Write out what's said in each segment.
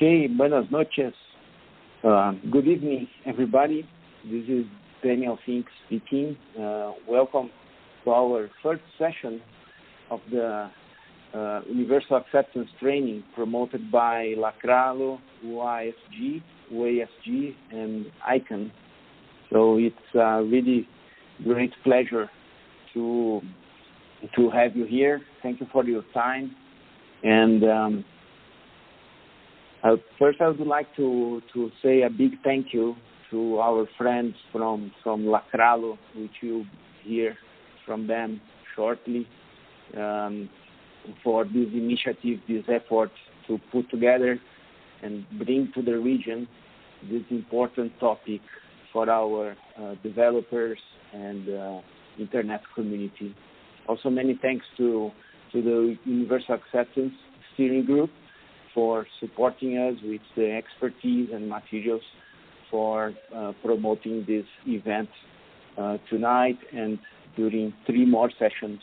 Okay, buenas noches. Good evening, everybody. This is Daniel Fink speaking. Welcome to our first session of the Universal Acceptance Training promoted by Lacralo, UASG, UASG, and ICANN. So it's a really great pleasure to have you here. Thank you for your time. And first, I would like to say a big thank you to our friends from Lacralo, which you'll hear from them shortly, for this initiative, this effort to put together and bring to the region this important topic for our developers and internet community. Also, many thanks to the Universal Acceptance Steering Group for supporting us with the expertise and materials for promoting this event tonight and during 3 more sessions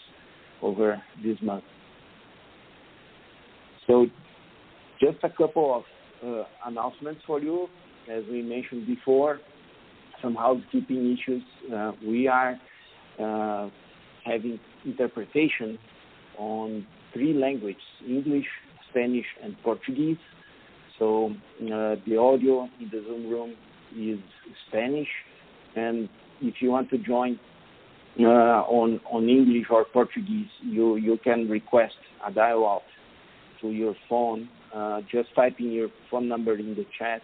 over this month. So just a couple of announcements for you. As we mentioned before, some housekeeping issues. We are having interpretation on 3 languages, English, Spanish, and Portuguese. So the audio in the Zoom room is Spanish, and if you want to join on English or Portuguese, you can request a dial-out to your phone. Just type in your phone number in the chat,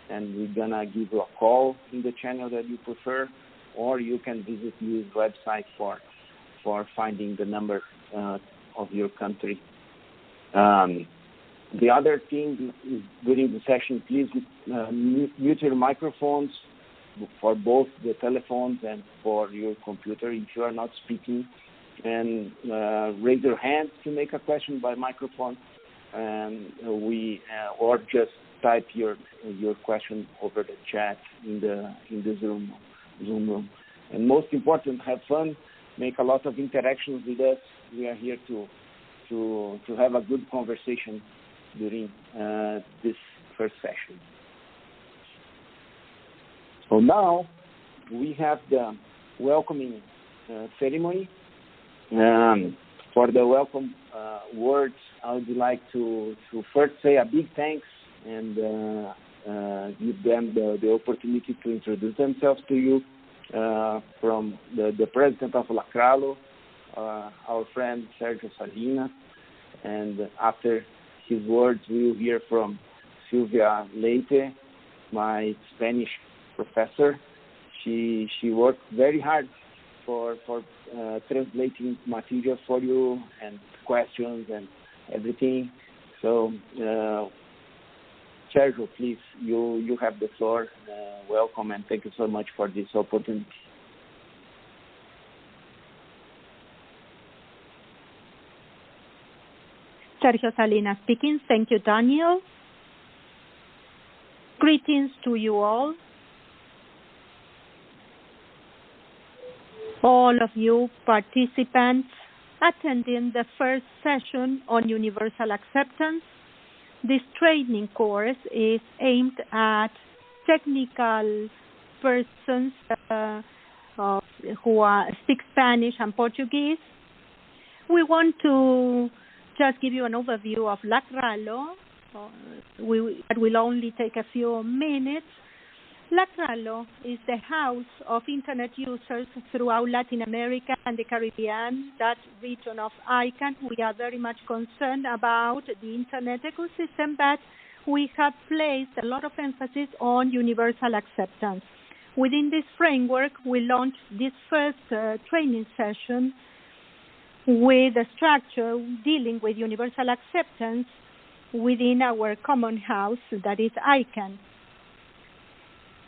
and we're gonna give you a call in the channel that you prefer, or you can visit this website for finding the number of your country. The other thing is during the session, please mute your microphones for both the telephones and for your computer if you are not speaking, and raise your hand to make a question by microphone, and or just type your question over the chat in the Zoom room. And most important, have fun, make a lot of interactions with us. We are here to have a good conversation during this first session. So now we have the welcoming ceremony. For the welcome words, I would like to first say a big thanks and give them the opportunity to introduce themselves to you. From the president of Lacralo, our friend Sergio Salinas, and after his words, we will hear from Silvia Leite, my Spanish professor. She worked very hard for translating material for you and questions and everything. So, Sergio, please, you have the floor. Welcome, and thank you so much for this opportunity. Sergio Salinas speaking. Thank you, Daniel. Greetings to you all of you participants attending the first session on Universal Acceptance. This training course is aimed at technical persons who speak Spanish and Portuguese. We want to just give you an overview of Lacralo. That will only take a few minutes. Lacralo is the house of Internet users throughout Latin America and the Caribbean, that region of ICANN. We are very much concerned about the Internet ecosystem, but we have placed a lot of emphasis on universal acceptance. Within this framework, we launched this first training session with a structure dealing with universal acceptance within our common house, that is ICANN.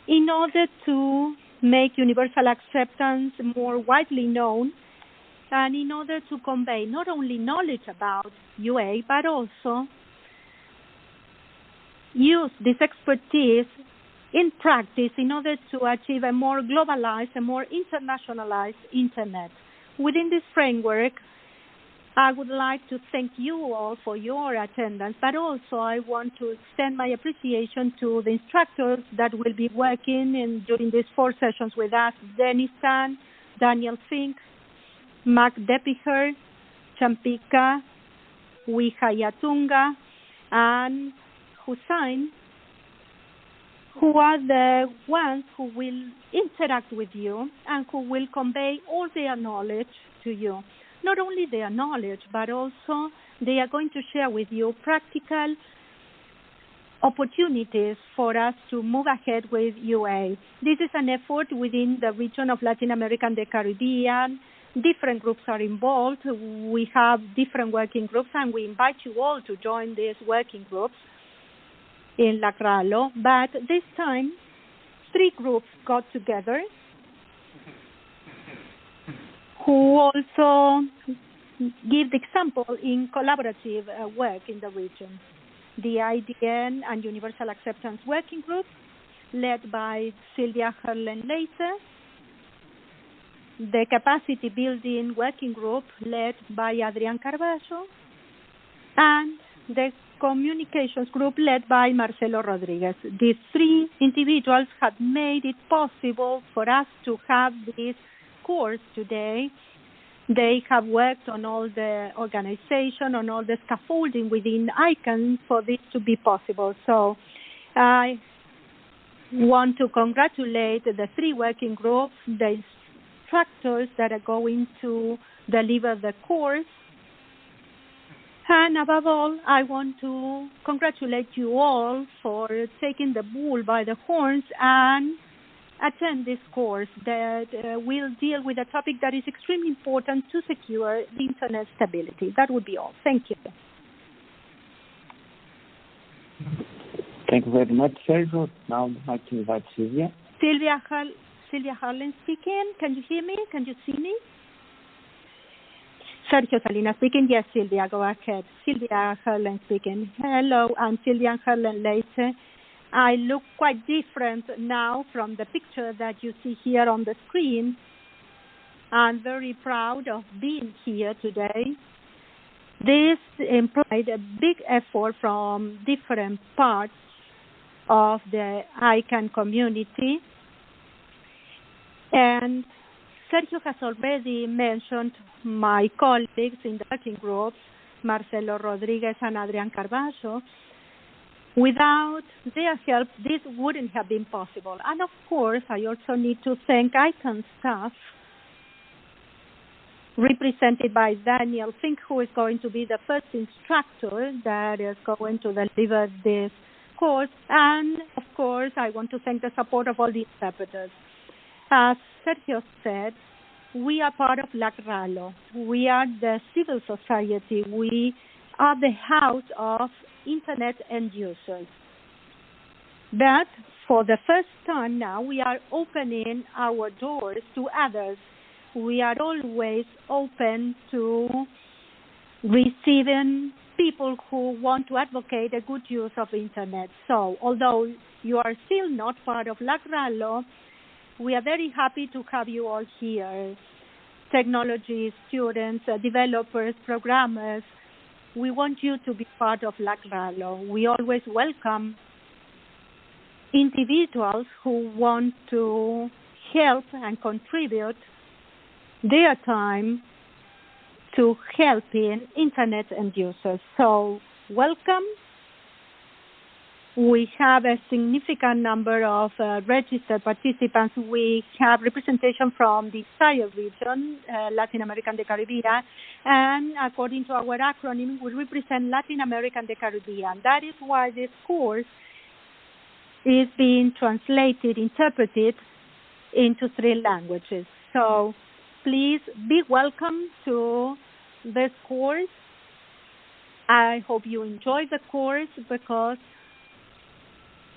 In order to make universal acceptance more widely known, and in order to convey not only knowledge about UA, but also use this expertise in practice in order to achieve a more globalized and more internationalized Internet. Within this framework, I would like to thank you all for your attendance, but also I want to extend my appreciation to the instructors that will be working during these 4 sessions with us: Dennis Tan, Daniel Fink, Mark Depiher, Champika, Wihayatunga, and Hussain, who are the ones who will interact with you and who will convey all their knowledge to you. Not only their knowledge, but also they are going to share with you practical opportunities for us to move ahead with UA. This is an effort within the region of Latin America and the Caribbean. Different groups are involved. We have different working groups, and we invite you all to join these working groups in Lacralo. But this time, 3 groups got together who also give the example in collaborative work in the region. The IDN and Universal Acceptance Working Group, led by Sylvia Herlen-Leite. The Capacity Building Working Group, led by Adrián Carballo. And the Communications Group, led by Marcelo Rodriguez. These 3 individuals have made it possible for us to have this course today. They have worked on all the organization, on all the scaffolding within ICANN for this to be possible. So I want to congratulate the 3 working groups, the instructors that are going to deliver the course. And above all, I want to congratulate you all for taking the bull by the horns and attend this course that will deal with a topic that is extremely important to secure the internet stability. That would be all. Thank you. Thank you very much, Sergio. Now I'd like to invite Sylvia. Sylvia Herlen speaking. Can you hear me? Can you see me? Sergio Salinas speaking. Yes, Sylvia, go ahead. Sylvia Herlen speaking. Hello, I'm Sylvia Herlen-Leite. I look quite different now from the picture that you see here on the screen. I'm very proud of being here today. This implied a big effort from different parts of the ICANN community. And Sergio has already mentioned my colleagues in the working groups, Marcelo Rodriguez and Adrián Carballo. Without their help, this wouldn't have been possible. And of course, I also need to thank ICANN staff, represented by Daniel Fink, who is going to be the first instructor that is going to deliver this course. And of course, I want to thank the support of all the interpreters. As Sergio said, we are part of Lacralo. We are the civil society. We are the house of internet end users. But for the first time now, we are opening our doors to others. We are always open to receiving people who want to advocate a good use of internet. So although you are still not part of Lacralo, we are very happy to have you all here. Technology students, developers, programmers, we want you to be part of Lacralo. We always welcome individuals who want to help and contribute their time to helping internet end users. So welcome. We have a significant number of registered participants. We have representation from the entire region, Latin America and the Caribbean. And according to our acronym, we represent Latin America and the Caribbean. That is why this course is being translated, interpreted into 3 languages. So please be welcome to this course. I hope you enjoy the course because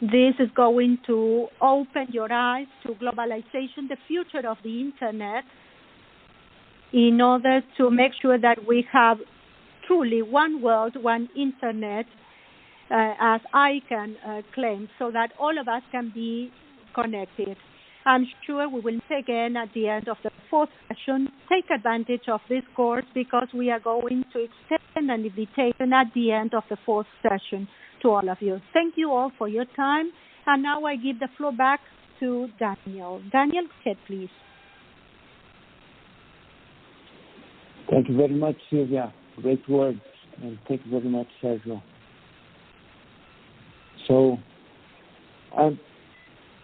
this is going to open your eyes to globalization, the future of the internet, in order to make sure that we have truly one world, one internet, as ICANN claims, so that all of us can be connected. I'm sure we will meet again at the end of the fourth session. Take advantage of this course because we are going to extend an invitation at the end of the fourth session to all of you. Thank you all for your time. And now I give the floor back to Daniel. Daniel, go ahead, please. Thank you very much, Sylvia. Great words. And thank you very much, Sergio. So,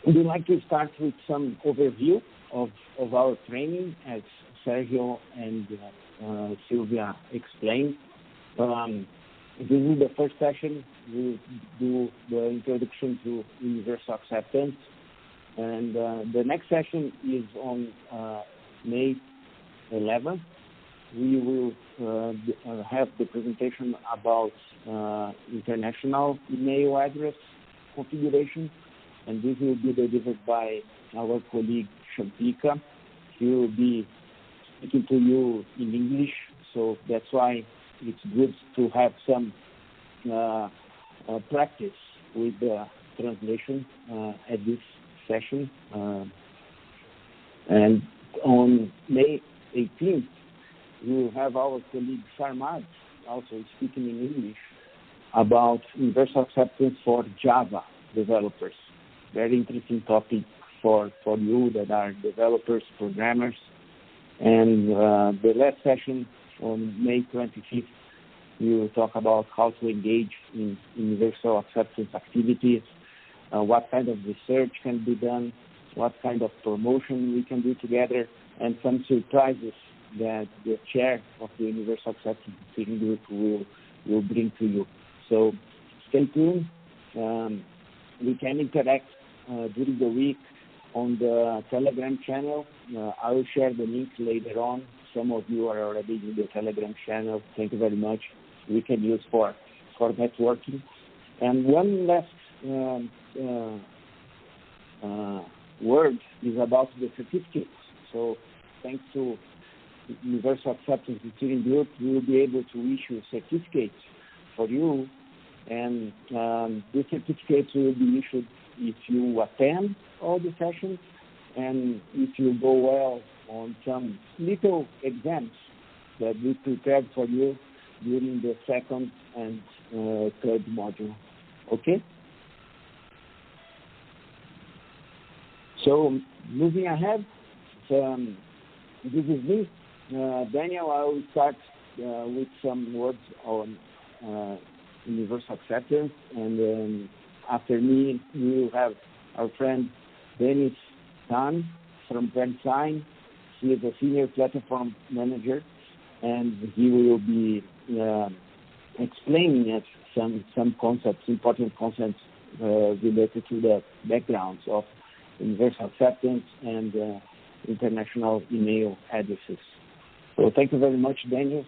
we'd like to start with some overview of our training, as Sergio and Sylvia explained. This is the first session. We do the introduction to universal acceptance. And the next session is on May 11th. We will have the presentation about international email address configuration, and this will be delivered by our colleague Shampika. He will be speaking to you in English, so that's why it's good to have some practice with the translation at this session. And on May 18th, we will have our colleague Sarmad also speaking in English about universal acceptance for Java developers. Very interesting topic for you that are developers, programmers. And the last session on May 25th, we will talk about how to engage in universal acceptance activities, what kind of research can be done, what kind of promotion we can do together, and some surprises that the chair of the Universal Acceptance Steering Group will bring to you. So stay tuned. We can interact during the week on the Telegram channel. I will share the link later on. Some of you are already in the Telegram channel. Thank you very much. We can use for networking. And one last word is about the certificates. So thanks to Universal Acceptance Steering Group, we will be able to issue certificates for you, and these certificates will be issued if you attend all the sessions and if you go well on some little exams that we prepared for you during the second and third module. Okay? So moving ahead, this is me. Daniel, I will start with some words on universal acceptance, and after me, we will have our friend Dennis Tan from VeriSign. He is a senior platform manager, and he will be explaining some concepts, important concepts related to the backgrounds of universal acceptance and international email addresses. So thank you very much, Dennis,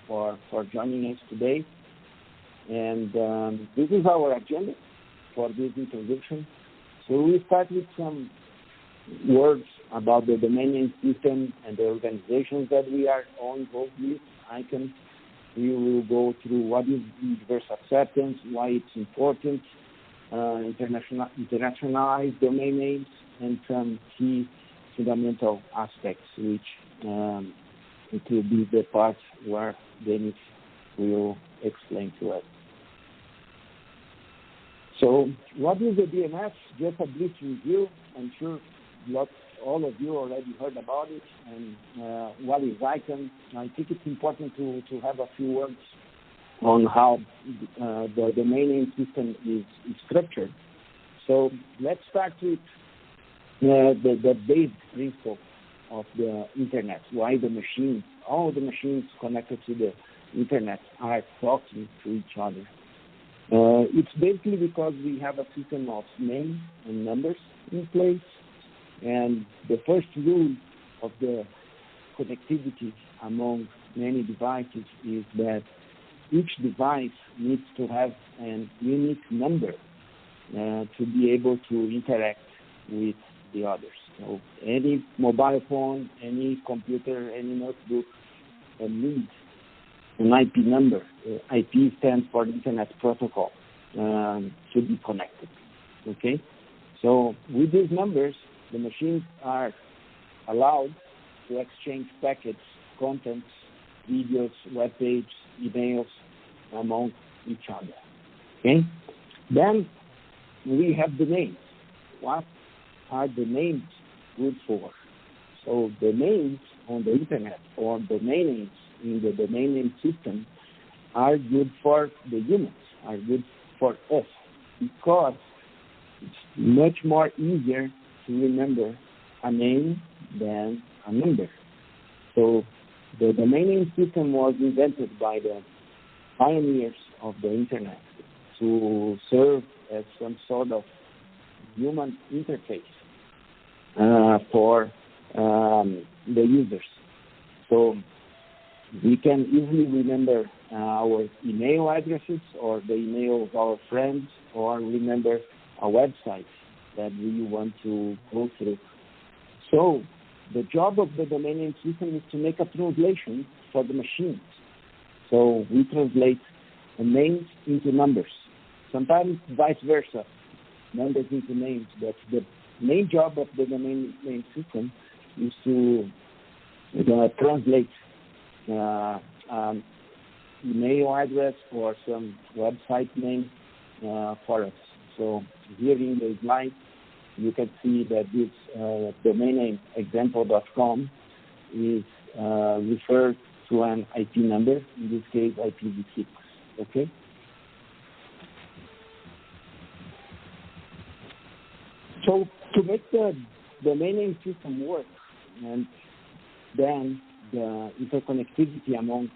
for joining us today. And this is our agenda for this introduction. So we start with some words about the domain name system and the organizations that we are all involved with, ICANN. We will go through what is universal acceptance, why it's important, internationalized domain names, and some key fundamental aspects, which it will be the part where Dennis will explain to us. So what is the DNS? Just a brief review. I'm sure all of you already heard about it. And what is ICANN? I think it's important to have a few words on how the domain name system is structured. So let's start with the base principle of the Internet. Why all the machines connected to the Internet are talking to each other. It's basically because we have a system of names and numbers in place, and the first rule of the connectivity among many devices is that each device needs to have a unique number to be able to interact with the others. So any mobile phone, any computer, any notebook needs an IP number. IP stands for Internet Protocol to be connected. Okay, So with these numbers, the machines are allowed to exchange packets, contents, videos, web pages, emails among each other. Okay? Then we have the names. What are the names good for? So the names on the internet or domain names in the domain name system are good for the humans, are good for us, because it's much more easier to remember a name than a number. So the domain name system was invented by the pioneers of the internet to serve as some sort of human interface for the users. So we can easily remember our email addresses or the email of our friends, or remember a website that we want to go through. So the job of the domain name system is to make a translation for the machines. So we translate the names into numbers, sometimes vice versa, numbers into names. But the main job of the domain name system is to translate email address or some website name for us. So here in the slide, you can see that this domain name example.com is referred to an IP number, in this case IPv6. Okay? So to make the domain name system work, and then the interconnectivity among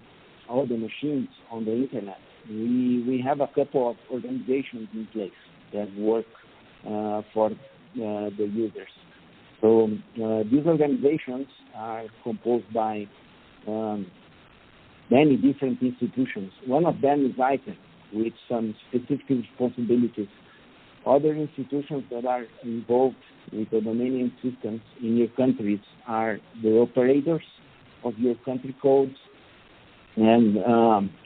all the machines on the internet, we have a couple of organizations in place that work for the users. So these organizations are composed by many different institutions. One of them is ICANN, with some specific responsibilities. Other institutions that are involved with the domain name systems in your countries are the operators of your country codes, and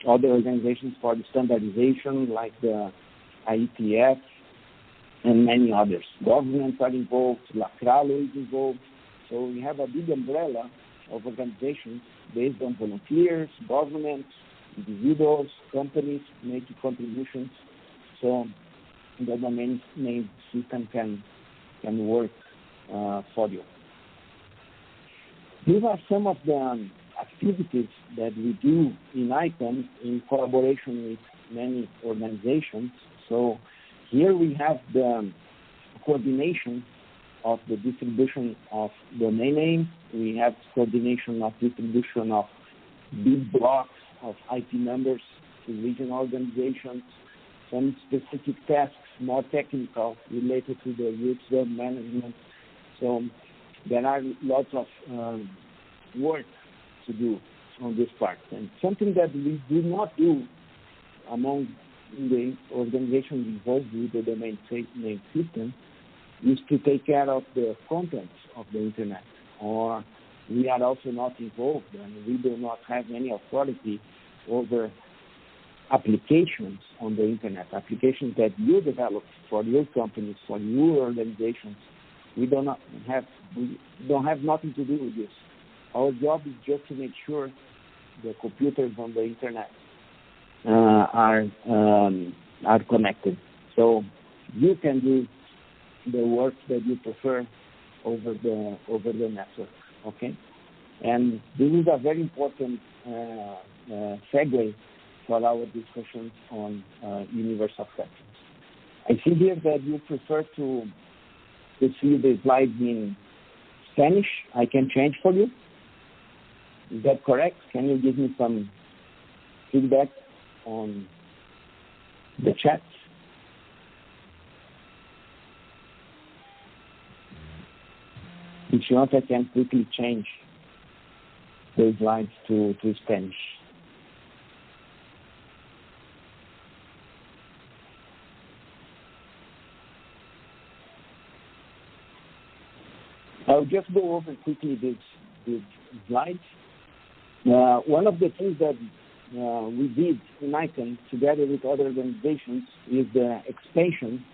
other organizations for the standardization like the IETF and many others. Governments are involved, Lacralo is involved. So we have a big umbrella of organizations based on volunteers, governments, individuals, companies making contributions. So the domain name system can work for you. These are some of the activities that we do in ICANN in collaboration with many organizations. So here we have the coordination of the distribution of domain names. We have coordination of distribution of big blocks of IP numbers to regional organizations, some specific tasks, more technical, related to the root zone management. So there are lots of work to do on this part. And something that we do not do among the organizations involved with the domain name system is to take care of the contents of the internet. Or we are also not involved, and we do not have any authority over applications on the internet, applications that you develop for your companies, for your organizations. We don't have nothing to do with this. Our job is just to make sure the computers on the internet are connected. So you can do the work that you prefer over the network. Okay, and this is a very important segue for our discussions on universal acceptance. I see here that you prefer to see the slides in Spanish. I can change for you. Is that correct? Can you give me some feedback on the chat? If you want, I can quickly change the slides to Spanish. I'll just go over quickly these slides. One of the things that we did in ICANN together with other organizations is the expansion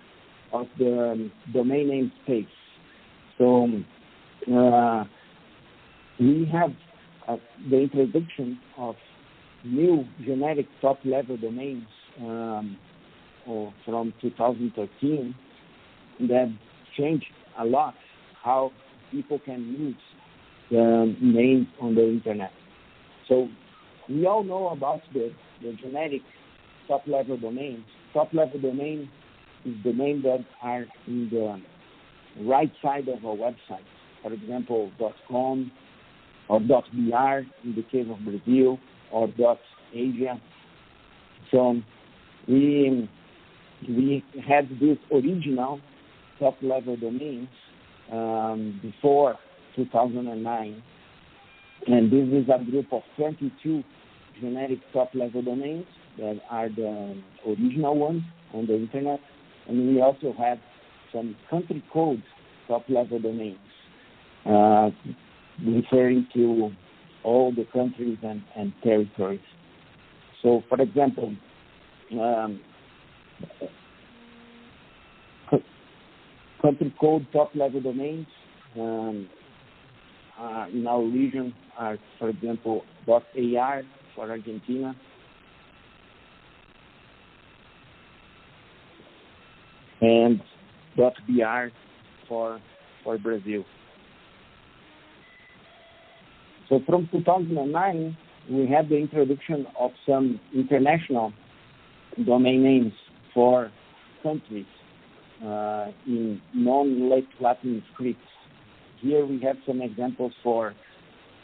of the domain name space. So we have the introduction of new generic top-level domains from 2013 that changed a lot how people can use the names on the internet. So we all know about the generic top-level domains. Top-level domain is the names that are in the right side of a website. For example, .com or .br in the case of Brazil, or .asia. So we had these original top-level domains before 2009, and this is a group of 22 generic top-level domains that are the original ones on the internet, and we also have some country code top-level domains referring to all the countries and territories. So, for example, country code top-level domains in our region are, for example, .ar for Argentina, and .br for Brazil. So from 2009, we had the introduction of some international domain names for countries in non-Latin scripts. Here we have some examples for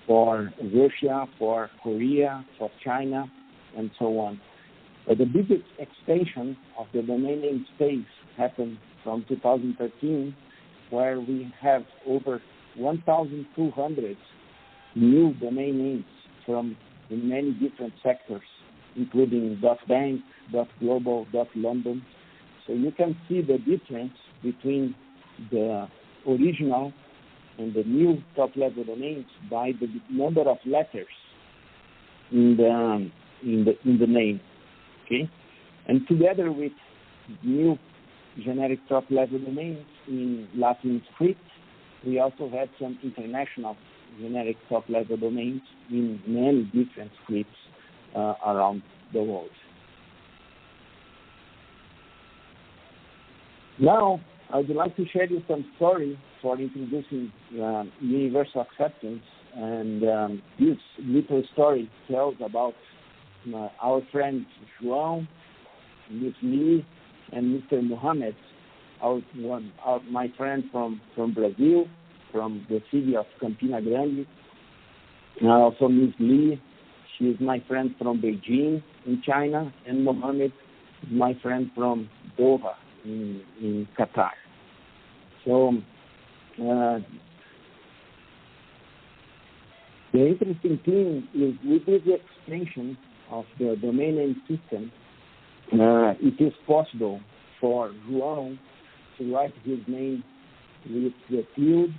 Russia, for Korea, for China, and so on. But the biggest expansion of the domain name space happened from 2013, where we have over 1,200 new domain names from many different sectors, including .bank, .global, .london. So you can see the difference between the original and the new top-level domains by the number of letters in the name. Okay, and together with new generic top-level domains in Latin script, we also had some international generic top-level domains in many different scripts around the world. Now, I would like to share you some story for introducing universal acceptance, and this little story tells about our friends João, Ms. Lee, and Mr. Mohammed, my friend from Brazil, from the city of Campina Grande. Also Ms. Lee, she is my friend from Beijing in China, and Mohammed is my friend from Doha in Qatar. So the interesting thing is with this extension of the domain name system, it is possible for João to write his name with the tilde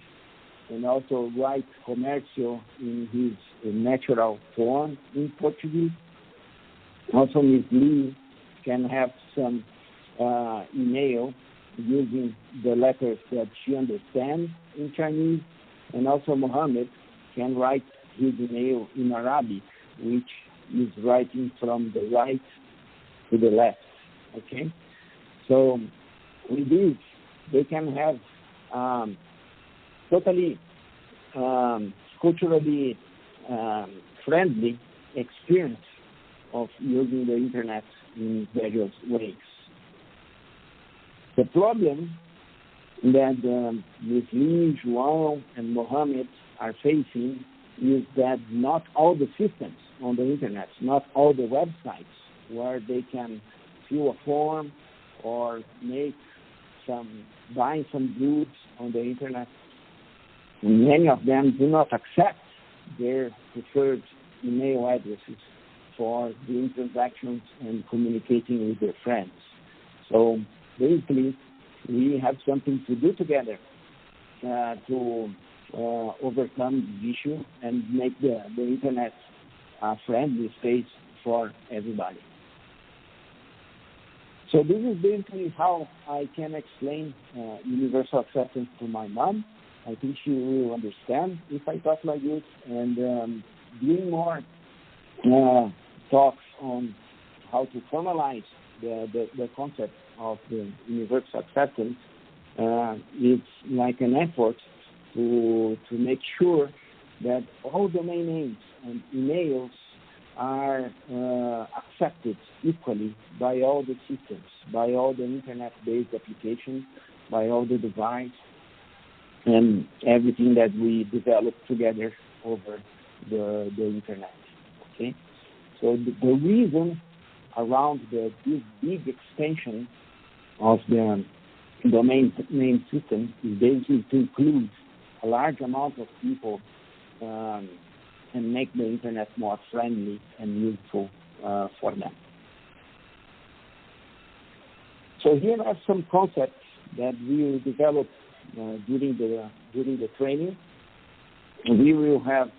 and also write commercial in his natural form in Portuguese. Also, Ms. Lee can have some email using the letters that she understands in Chinese, and also Mohammed can write his email in Arabic, which is writing from the right to the left. Okay, so with this, they can have totally culturally friendly experience of using the internet in various ways. The problem that Ms. Lee, João, and Mohammed are facing is that not all the systems on the internet, not all the websites where they can fill a form or buy some goods on the internet, many of them do not accept their preferred email addresses for doing transactions and communicating with their friends. So basically, we have something to do together to overcome the issue and make the internet a friendly space for everybody. So this is basically how I can explain universal acceptance to my mom. I think she will understand if I talk like this, and doing more talks on how to formalize the concept of the universal acceptance. It's like an effort to make sure that all domain names and emails are accepted equally by all the systems, by all the internet-based applications, by all the devices, and everything that we develop together over the internet. Okay, so the reason around this big extension of the domain name system is basically to include a large amount of people and make the internet more friendly and useful for them. So here are some concepts that we will develop during the training. We will have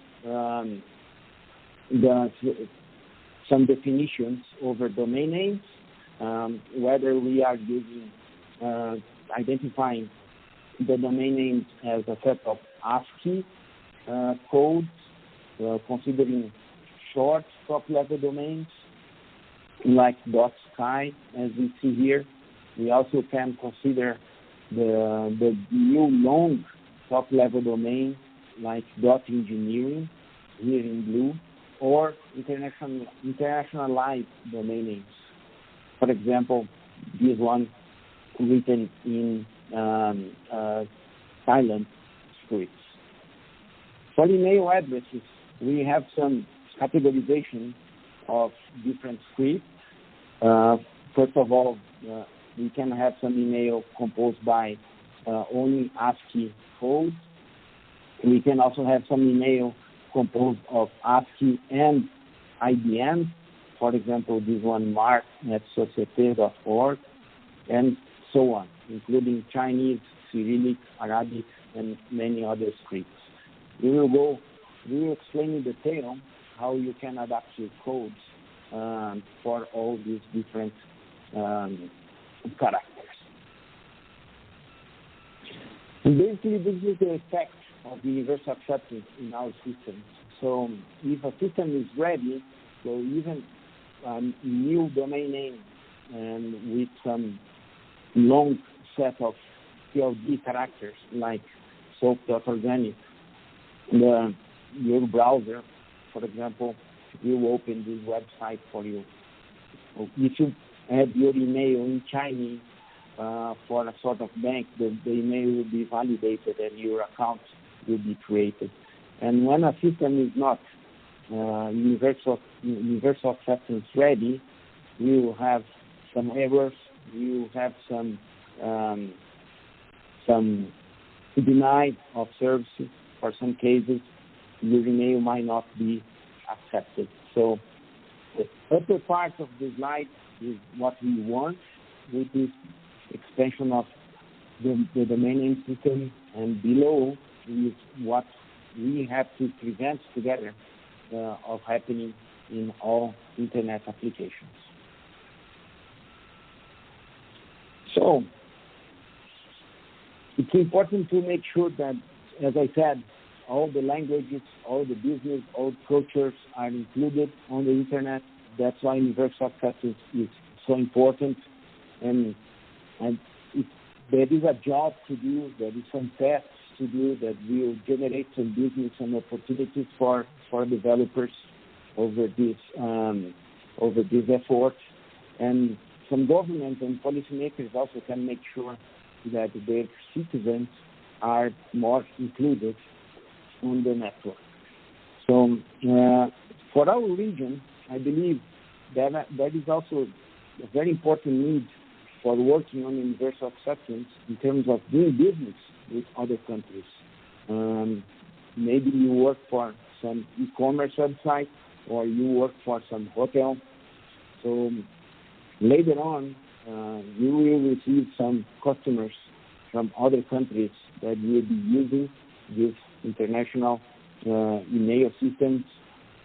some definitions over domain names, whether we are using identifying the domain names as a set of ASCII codes, considering short top-level domains like .sky, as we see here. We also can consider the new long top-level domain like .engineering, here in blue, or internationalized domain names. For example, this one written in silent scripts. For email addresses, we have some categorization of different scripts. First of all, we can have some email composed by only ASCII codes. We can also have some email composed of ASCII and IBM. For example, this one mark at societe.org, and so on, including Chinese, Cyrillic, Arabic, and many other scripts. We will explain in detail how you can adapt your codes for all these different characters. And basically, this is the effect of universal acceptance in our systems. So if a system is ready, so even a new domain name and with some long set of PLD characters like soap.organic, your browser, for example, will open this website for you. If you have your email in Chinese for a sort of bank, the email will be validated and your account will be created. And when a system is not universal acceptance ready, we will have some errors. We will have some denied of services. For some cases, your email might not be accepted. So the upper part of the slide is what we want with this expansion of the domain name system, and below is what we have to prevent together of happening in all internet applications. So it's important to make sure that, as I said, all the languages, all the business, all cultures are included on the internet. That's why universal acceptance is so important. And there is a job to do, there is some tests to do that will generate some business and opportunities for developers over this effort. And some governments and policymakers also can make sure that their citizens are more included on the network. So for our region, I believe that is also a very important need for working on universal acceptance in terms of doing business with other countries. Maybe you work for some e-commerce website or you work for some hotel. So later on, you will receive some customers from other countries that will be using these international email systems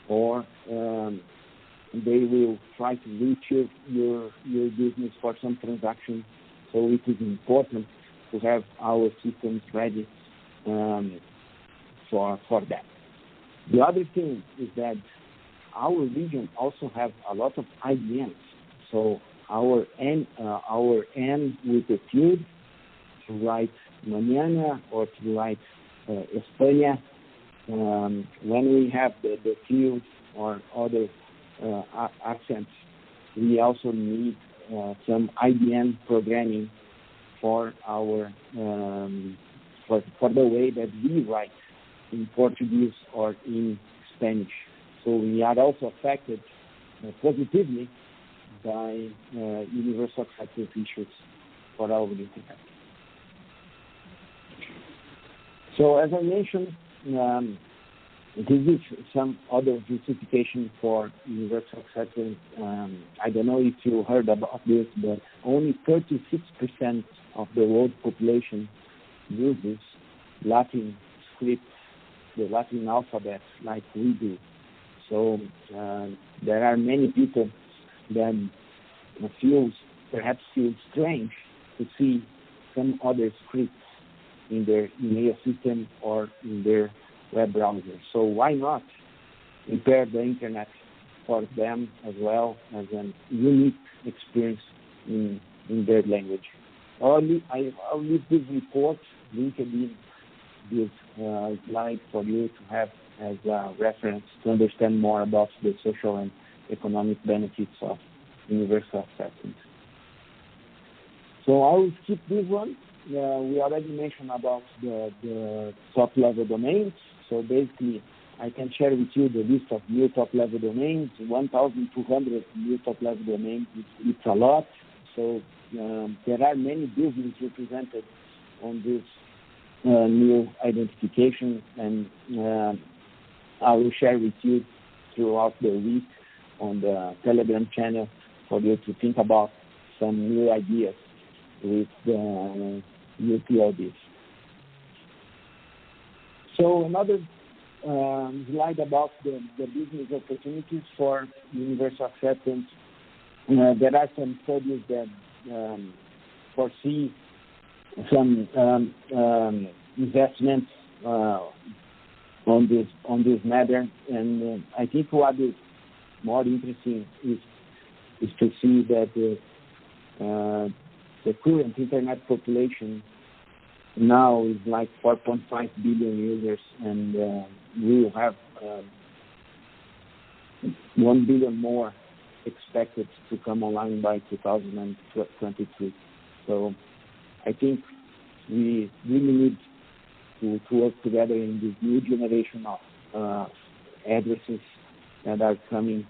or they will try to reach your business for some transaction. So it is important to have our systems ready for that. The other thing is that our region also have a lot of IDNs. So our N with the field to write mañana or to write España. When we have the field or other accents, we also need some IDN programming for our for the way that we write in Portuguese or in Spanish. So we are also affected positively by universal acceptance issues for our internet. So as I mentioned, this is some other justification for universal acceptance. I don't know if you heard about this, but only 36% of the world population uses Latin script, the Latin alphabet, like we do. So there are many people that perhaps feel strange to see some other scripts in their email system or in their web browser. So why not prepare the internet for them as well as a unique experience in their language? I'll leave this report, LinkedIn, this slide for you to have as a reference to understand more about the social and economic benefits of universal acceptance. So I will skip this one. We already mentioned about the top-level domains. So basically, I can share with you the list of new top-level domains, 1,200 new top-level domains. It's a lot. So there are many businesses represented on this new identification, and I will share with you throughout the week on the Telegram channel for you to think about some new ideas with the UTLDs. So another slide about the business opportunities for universal acceptance. There are some studies that foresee some investments on this matter, and I think what is more interesting is to see that the current internet population now is like 4.5 billion users, and we will have 1 billion more expected to come online by 2023. So I think we really need to work together in this new generation of addresses that are coming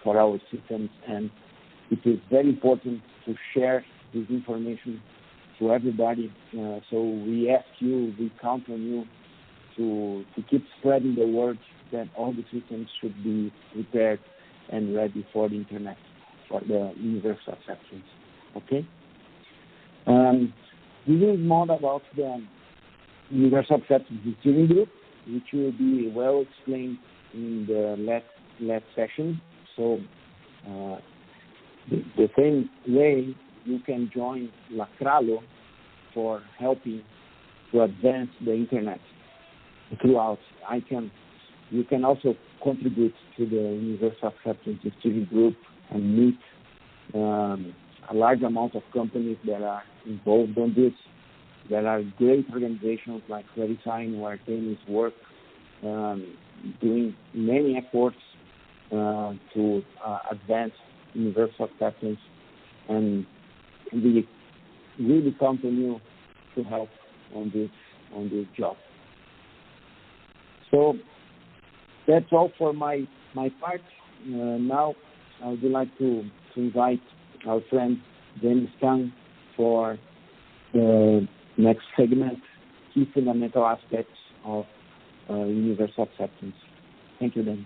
for our systems, and it is very important to share this information to everybody. So we ask you, we count on you to keep spreading the word that all the systems should be prepared and ready for the internet, for the universal acceptance. Okay? This is more about the universal acceptance steering group, which will be well explained in the last session. So the same way you can join Lacralo for helping to advance the internet throughout. You can also contribute to the universal acceptance steering group and meet a large amount of companies that are involved on this. There are great organizations like VeriSign where Artemis work, doing many efforts to advance universal acceptance, and we really count on you to help on this job. So that's all for my part. Now I would like to invite our friend Dennis Kang for the next segment, key fundamental aspects of universal acceptance. Thank you, Dennis.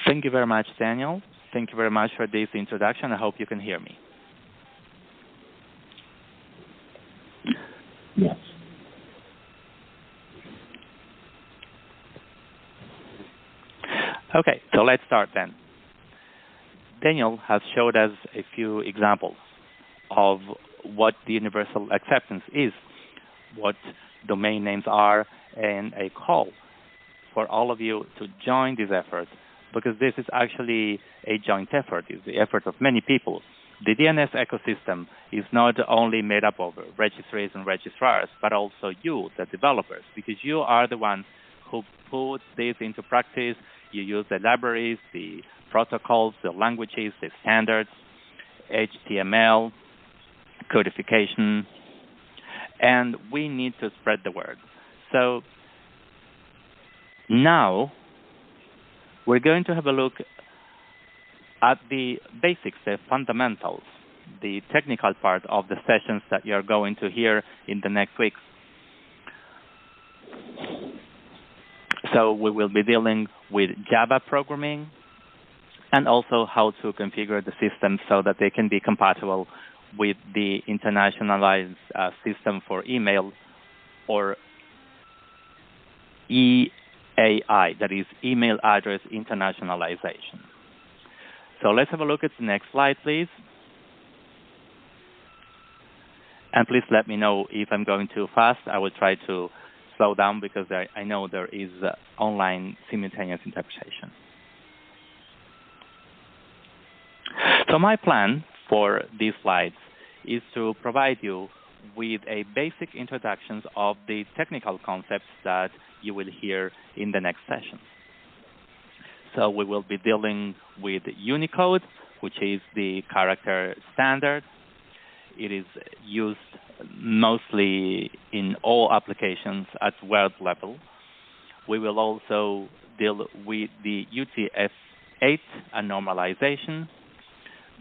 Thank you very much, Daniel. Thank you very much for this introduction. I hope you can hear me. Okay, so let's start then. Daniel has showed us a few examples of what the universal acceptance is, what domain names are, and a call for all of you to join this effort, because this is actually a joint effort. It's the effort of many people. The DNS ecosystem is not only made up of registries and registrars, but also you, the developers, because you are the ones who put this into practice. You use the libraries, the protocols, the languages, the standards, HTML, codification, and we need to spread the word. So now we're going to have a look at the basics, the fundamentals, the technical part of the sessions that you're going to hear in the next weeks. So we will be dealing with Java programming and also how to configure the system so that they can be compatible with the internationalized system for email, or EAI, that is Email Address Internationalization. So let's have a look at the next slide, please. And please let me know if I'm going too fast. I will try to slow down because I know there is online simultaneous interpretation. So my plan for these slides is to provide you with a basic introduction of the technical concepts that you will hear in the next session. So we will be dealing with Unicode, which is the character standard. It is used mostly in all applications at web level. We will also deal with the UTF-8 and normalization,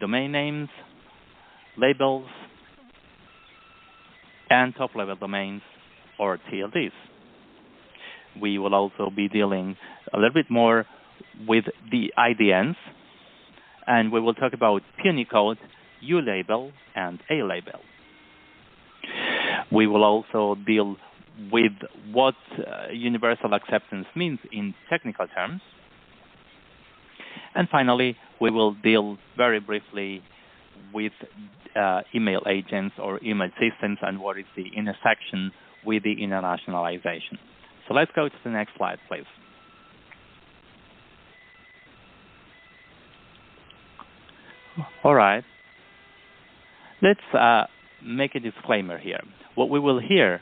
domain names, labels, and top-level domains, or TLDs. We will also be dealing a little bit more with the IDNs, and we will talk about Punycode, ULabel, and A-label. We will also deal with what universal acceptance means in technical terms. And finally, we will deal very briefly with email agents or email systems and what is the intersection with the internationalization. So let's go to the next slide, please. All right. Let's make a disclaimer here. What we will hear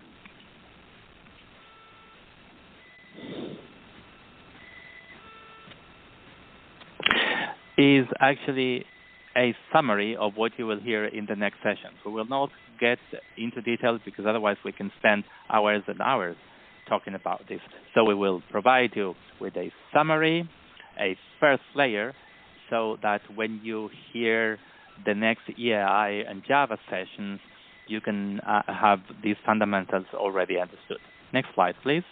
is actually a summary of what you will hear in the next session. We will not get into details because otherwise we can spend hours and hours talking about this. So we will provide you with a summary, a first layer, so that when you hear the next EAI and Java sessions, you can have these fundamentals already understood. Next slide, please.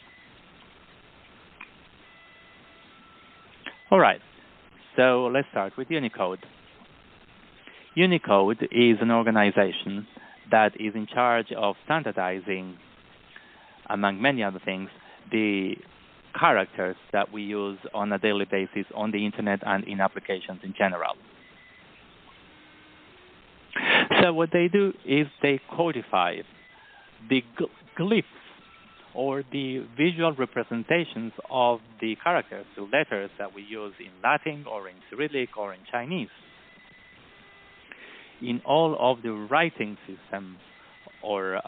All right, so let's start with Unicode. Unicode is an organization that is in charge of standardizing, among many other things, the characters that we use on a daily basis on the internet and in applications in general. So what they do is they codify the glyphs or the visual representations of the characters, the letters that we use in Latin or in Cyrillic or in Chinese, in all of the writing systems or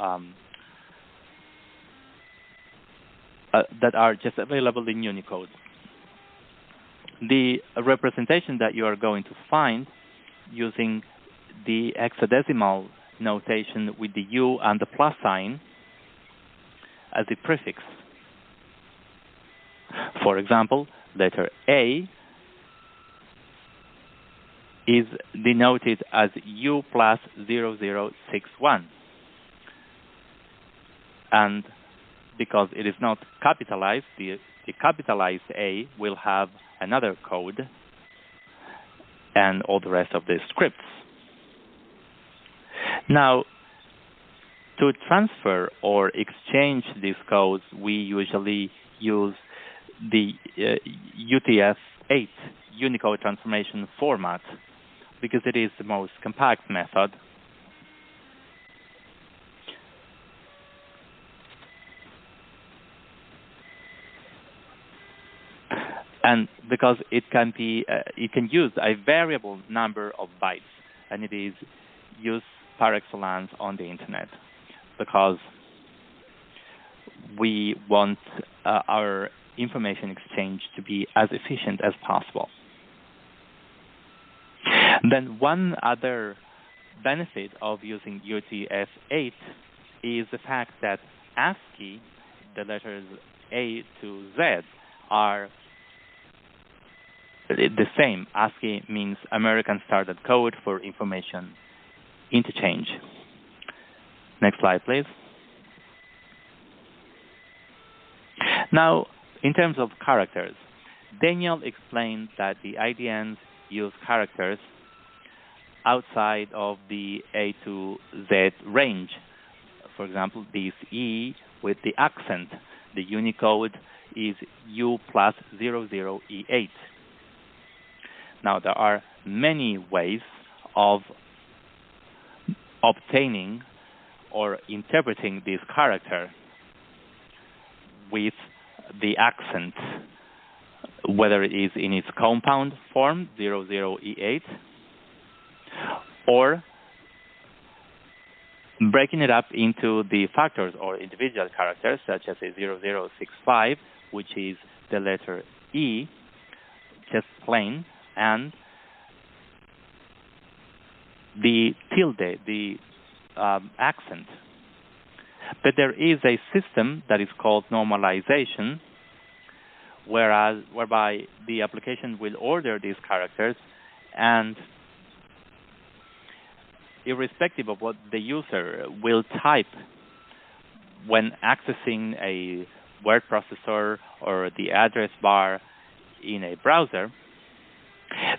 that are just available in Unicode. The representation that you are going to find using the hexadecimal notation with the U and the plus sign as a prefix. For example, letter A is denoted as U plus 0061. And because it is not capitalized, the capitalized A will have another code and all the rest of the scripts. Now, to transfer or exchange these codes, we usually use the UTF-8 Unicode transformation format because it is the most compact method. And because it can use a variable number of bytes, and it is used par excellence on the internet because we want our information exchange to be as efficient as possible. Then one other benefit of using UTF-8 is the fact that ASCII, the letters A to Z, are the same. ASCII means American Standard Code for Information Interchange. Next slide, please. Now, in terms of characters, Daniel explained that the IDNs use characters outside of the A to Z range. For example, this E with the accent, the Unicode is U plus 00E8. Now, there are many ways of obtaining or interpreting this character with the accent, whether it is in its compound form, 00E8, or breaking it up into the factors or individual characters, such as a 0065, which is the letter E, just plain, and the tilde, the accent. But there is a system that is called normalization, whereby the application will order these characters, and irrespective of what the user will type when accessing a word processor or the address bar in a browser,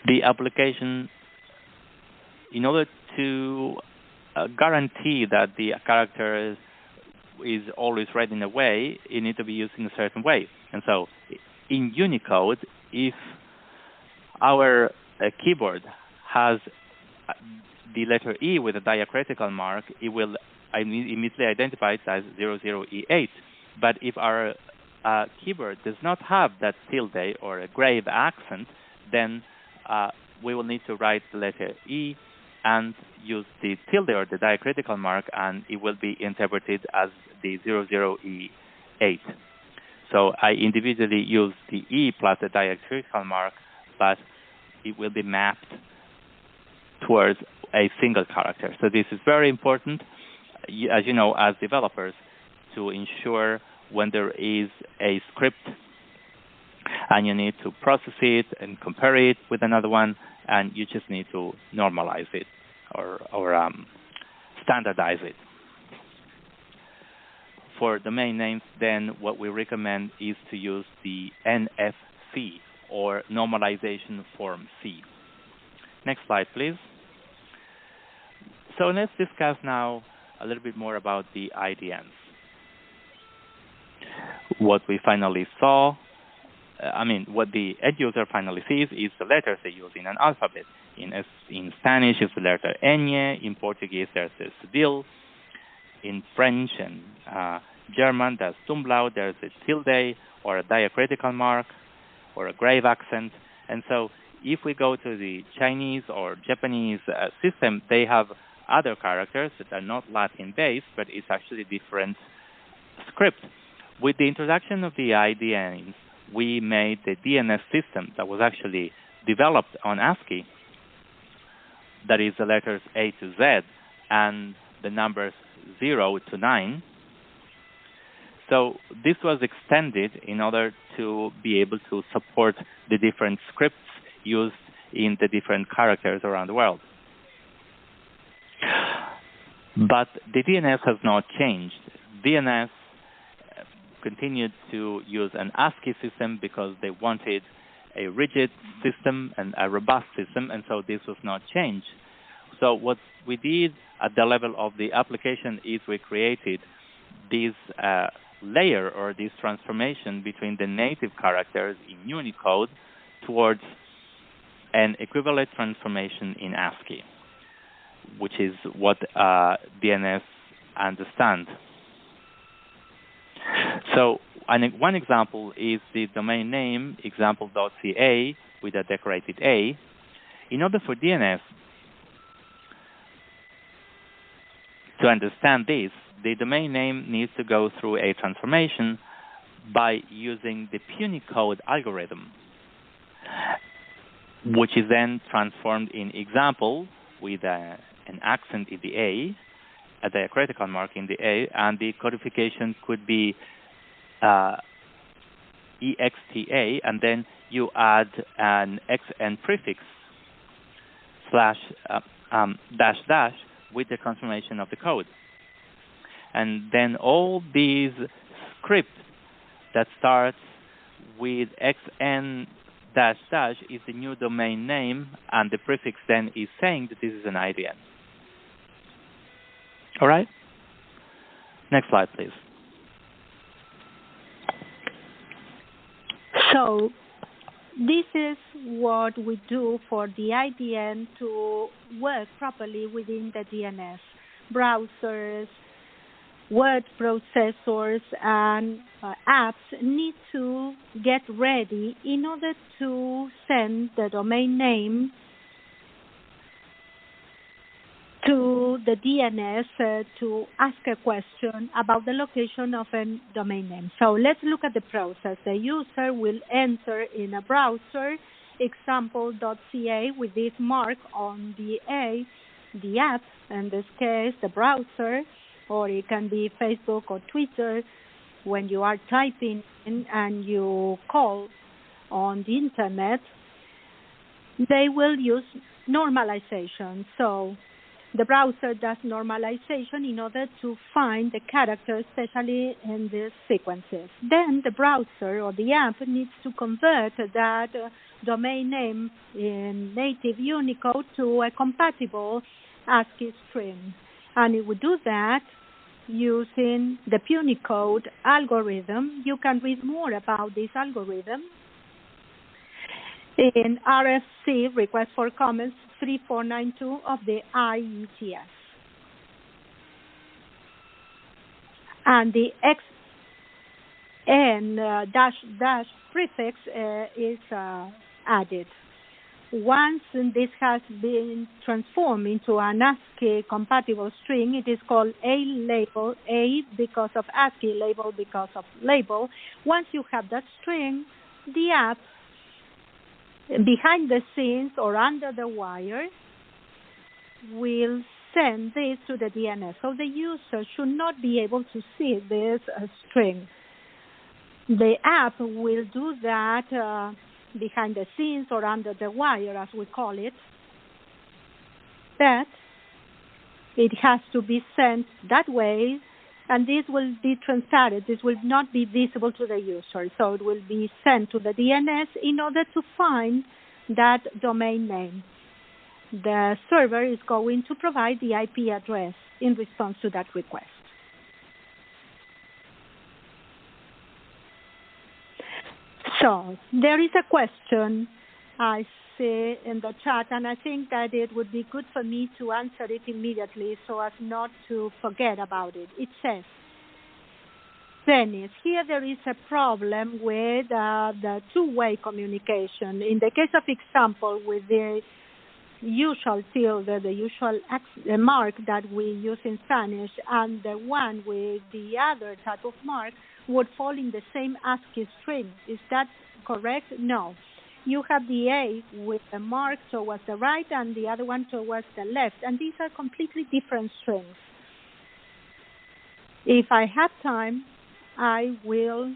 the application, in order to guarantee that the character is always read in a way, it needs to be used in a certain way. And so in Unicode, if our keyboard has the letter E with a diacritical mark, it will immediately identify it as 00E8. But if our keyboard does not have that tilde or a grave accent, then we will need to write the letter E and use the tilde or the diacritical mark, and it will be interpreted as the 00E8. So I individually use the E plus the diacritical mark, but it will be mapped towards a single character. So this is very important, as you know, as developers, to ensure when there is a script and you need to process it and compare it with another one, and you just need to normalize it or standardize it. For domain names, then what we recommend is to use the NFC, or normalization form C. Next slide, please. So let's discuss now a little bit more about the IDNs. What we finally saw, what the end user finally sees is the letters they use in an alphabet. In Spanish, it's the letter ñ. In Portuguese, there's the cedil. In French and German, there's umlaut. There's a tilde or a diacritical mark or a grave accent. And so if we go to the Chinese or Japanese system, they have other characters that are not Latin-based, but it's actually different script. With the introduction of the IDNs, we made the DNS system that was actually developed on ASCII, that is the letters A to Z and the numbers 0 to 9. So this was extended in order to be able to support the different scripts used in the different characters around the world. But the DNS has not changed. DNS continued to use an ASCII system because they wanted a rigid system and a robust system, and so this was not changed. So what we did at the level of the application is we created these layer or this transformation between the native characters in Unicode towards an equivalent transformation in ASCII, which is what DNS understands. So one example is the domain name example.ca with a decorated A. In order for DNS to understand this, the domain name needs to go through a transformation by using the Punycode algorithm, which is then transformed in example with an accent in the A, a diacritical mark in the A, and the codification could be EXTA, and then you add an XN prefix / with the confirmation of the code. And then all these scripts that starts with XN -- is the new domain name, and the prefix then is saying that this is an IDN. All right? Next slide, please. So this is what we do for the IDN to work properly within the DNS. Browsers, word processors, and apps need to get ready in order to send the domain name to the DNS to ask a question about the location of a domain name. So let's look at the process. The user will enter in a browser example.ca with this mark on the A, the app, in this case the browser, or it can be Facebook or Twitter. When you are typing in and you call on the internet, they will use normalization. So the browser does normalization in order to find the characters, especially in these sequences. Then the browser or the app needs to convert that domain name in native Unicode to a compatible ASCII string. And it would do that using the Punycode algorithm. You can read more about this algorithm in RFC, Request for Comments 3492 of the IETF. And the XN -- prefix is added. Once this has been transformed into an ASCII compatible string, it is called A label, A because of ASCII, label because of label. Once you have that string, the app behind the scenes or under the wire will send this to the DNS. So the user should not be able to see this string. The app will do that behind the scenes or under the wire, as we call it. But it has to be sent that way, and this will be transparent. This will not be visible to the user. So it will be sent to the DNS in order to find that domain name. The server is going to provide the IP address in response to that request. So there is a question I see in the chat, and I think that it would be good for me to answer it immediately so as not to forget about it. It says, Dennis, here there is a problem with the two-way communication. In the case of example, with the usual tilde, the usual mark that we use in Spanish, and the one with the other type of mark would fall in the same ASCII string. Is that correct? No. You have the A with the mark towards the right and the other one towards the left, and these are completely different strings. If I have time, I will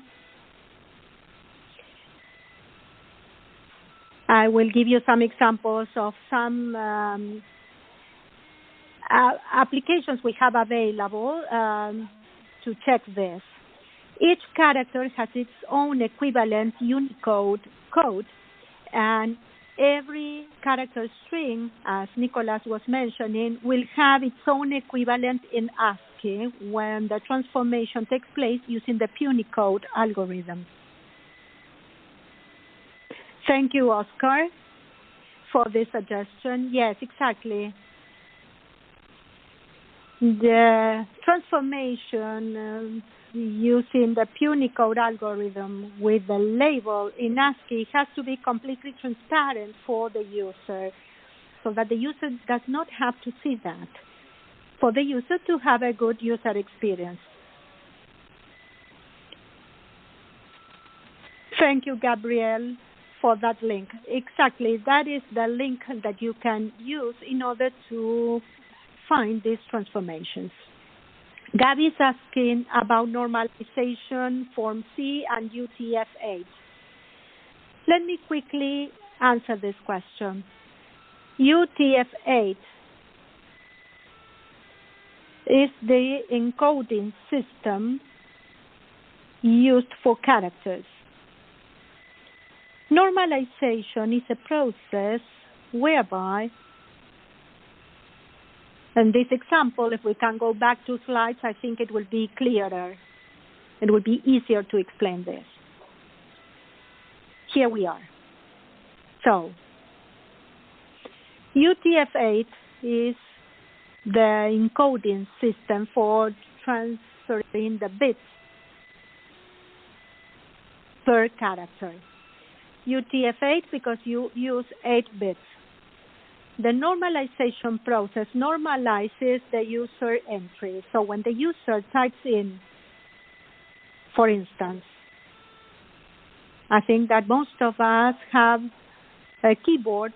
give you some examples of some applications we have available to check this. Each character has its own equivalent Unicode code, and every character string, as Nicolas was mentioning, will have its own equivalent in ASCII when the transformation takes place using the Punycode algorithm. Thank you, Oscar, for this suggestion. Yes, exactly. The transformation using the Punycode algorithm with the label in ASCII has to be completely transparent for the user, so that the user does not have to see that, for the user to have a good user experience. Thank you, Gabriel, for that link. Exactly, that is the link that you can use in order to find these transformations. Gabby is asking about normalization, Form C, and UTF-8. Let me quickly answer this question. UTF-8 is the encoding system used for characters. Normalization is a process whereby, in this example, if we can go back 2 slides, I think it will be clearer. It will be easier to explain this. Here we are. So, UTF-8 is the encoding system for transferring the bits per character. UTF-8 because you use 8 bits. The normalization process normalizes the user entry. So when the user types in, for instance, I think that most of us have a keyboard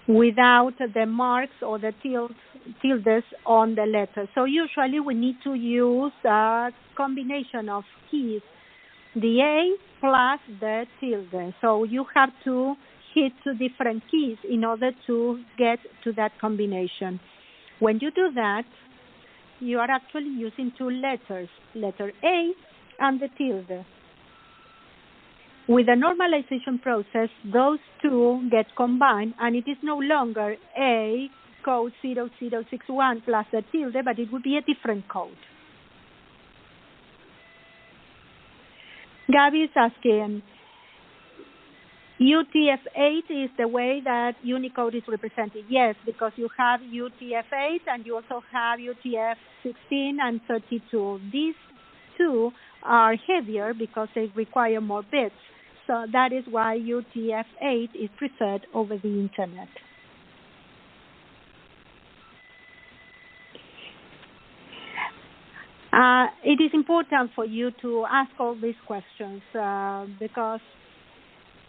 without the marks or the tildes on the letter. So usually we need to use a combination of keys, the A plus the tilde. So you have to hit 2 different keys in order to get to that combination. When you do that, you are actually using 2 letters, letter A and the tilde. With the normalization process, those 2 get combined, and it is no longer A code 0061 plus the tilde, but it would be a different code. Gabby is asking, UTF-8 is the way that Unicode is represented. Yes, because you have UTF-8 and you also have UTF-16 and 32. These 2 are heavier because they require more bits. So that is why UTF-8 is preferred over the Internet. It is important for you to ask all these questions because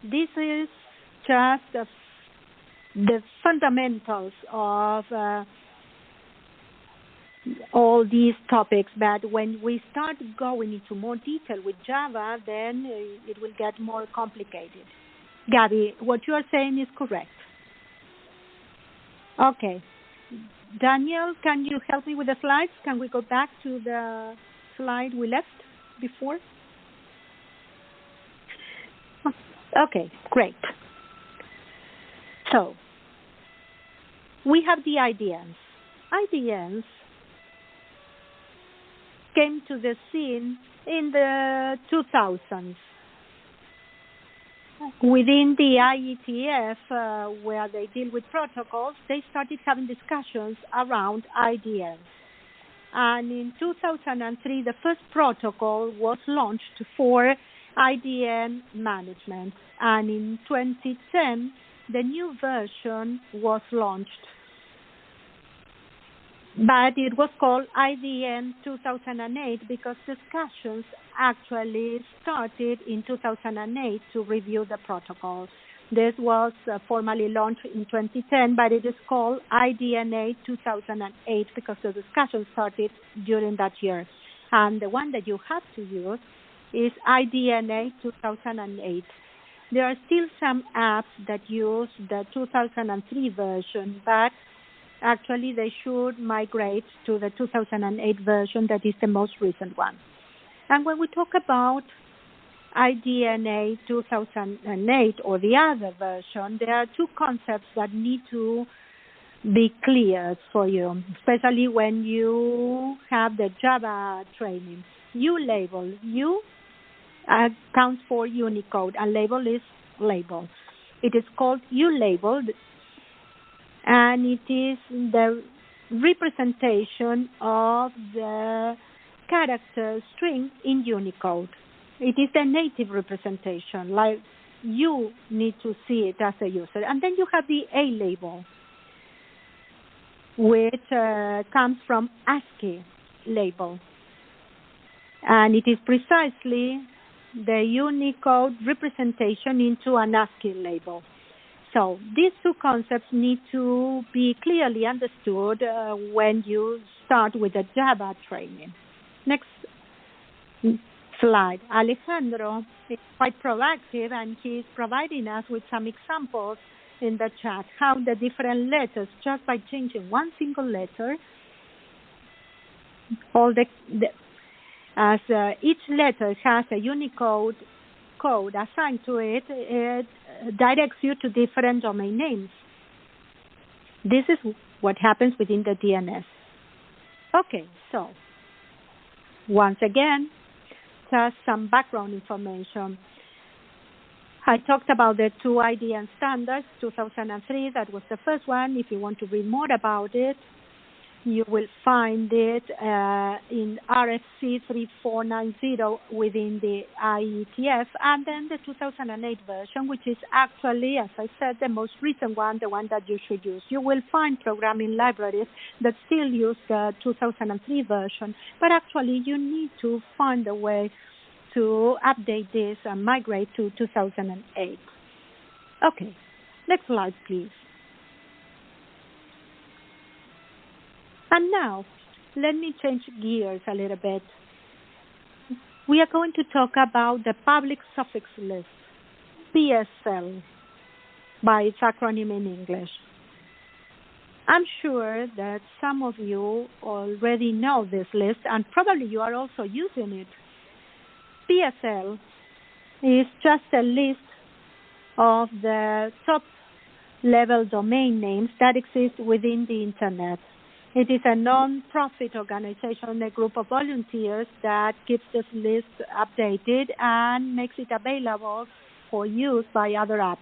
this is just the fundamentals of all these topics. But when we start going into more detail with Java, then it will get more complicated. Gabby, what you are saying is correct. Okay. Daniel, can you help me with the slides? Can we go back to the slide we left before? Okay, great. So, we have the IDNs. IDNs came to the scene in the 2000s. Within the IETF, where they deal with protocols, they started having discussions around IDNs. And in 2003, the first protocol was launched for IDN management. And in 2010, the new version was launched. But it was called IDN 2008 because discussions actually started in 2008 to review the protocol. This was formally launched in 2010, but it is called IDNA 2008 because the discussion started during that year. And the one that you have to use is IDNA 2008. There are still some apps that use the 2003 version, but actually they should migrate to the 2008 version that is the most recent one. And when we talk about IDNA 2008 or the other version, there are two concepts that need to be clear for you, especially when you have the Java training. ULabel, U counts for Unicode and label is label. It is called ULabel, and it is the representation of the character string in Unicode. It is the native representation, like you need to see it as a user. And then you have the A label, which comes from ASCII label. And it is precisely the Unicode representation into an ASCII label. So these two concepts need to be clearly understood when you start with the Java training. Next slide. Alejandro is quite proactive, and he's providing us with some examples in the chat, how the different letters, just by changing one single letter, each letter has a Unicode code assigned to it, it directs you to different domain names. This is what happens within the DNS. Okay, so once again, just some background information. I talked about the two IDN standards, 2003, that was the first one. If you want to read more about it, you will find it in RFC 3490 within the IETF, and then the 2008 version, which is actually, as I said, the most recent one, the one that you should use. You will find programming libraries that still use the 2003 version, but actually you need to find a way to update this and migrate to 2008. Okay, next slide, please. And now, let me change gears a little bit. We are going to talk about the public suffix list, PSL, by its acronym in English. I'm sure that some of you already know this list, and probably you are also using it. PSL is just a list of the top-level domain names that exist within the Internet. It is a non-profit organization, a group of volunteers that keeps this list updated and makes it available for use by other apps.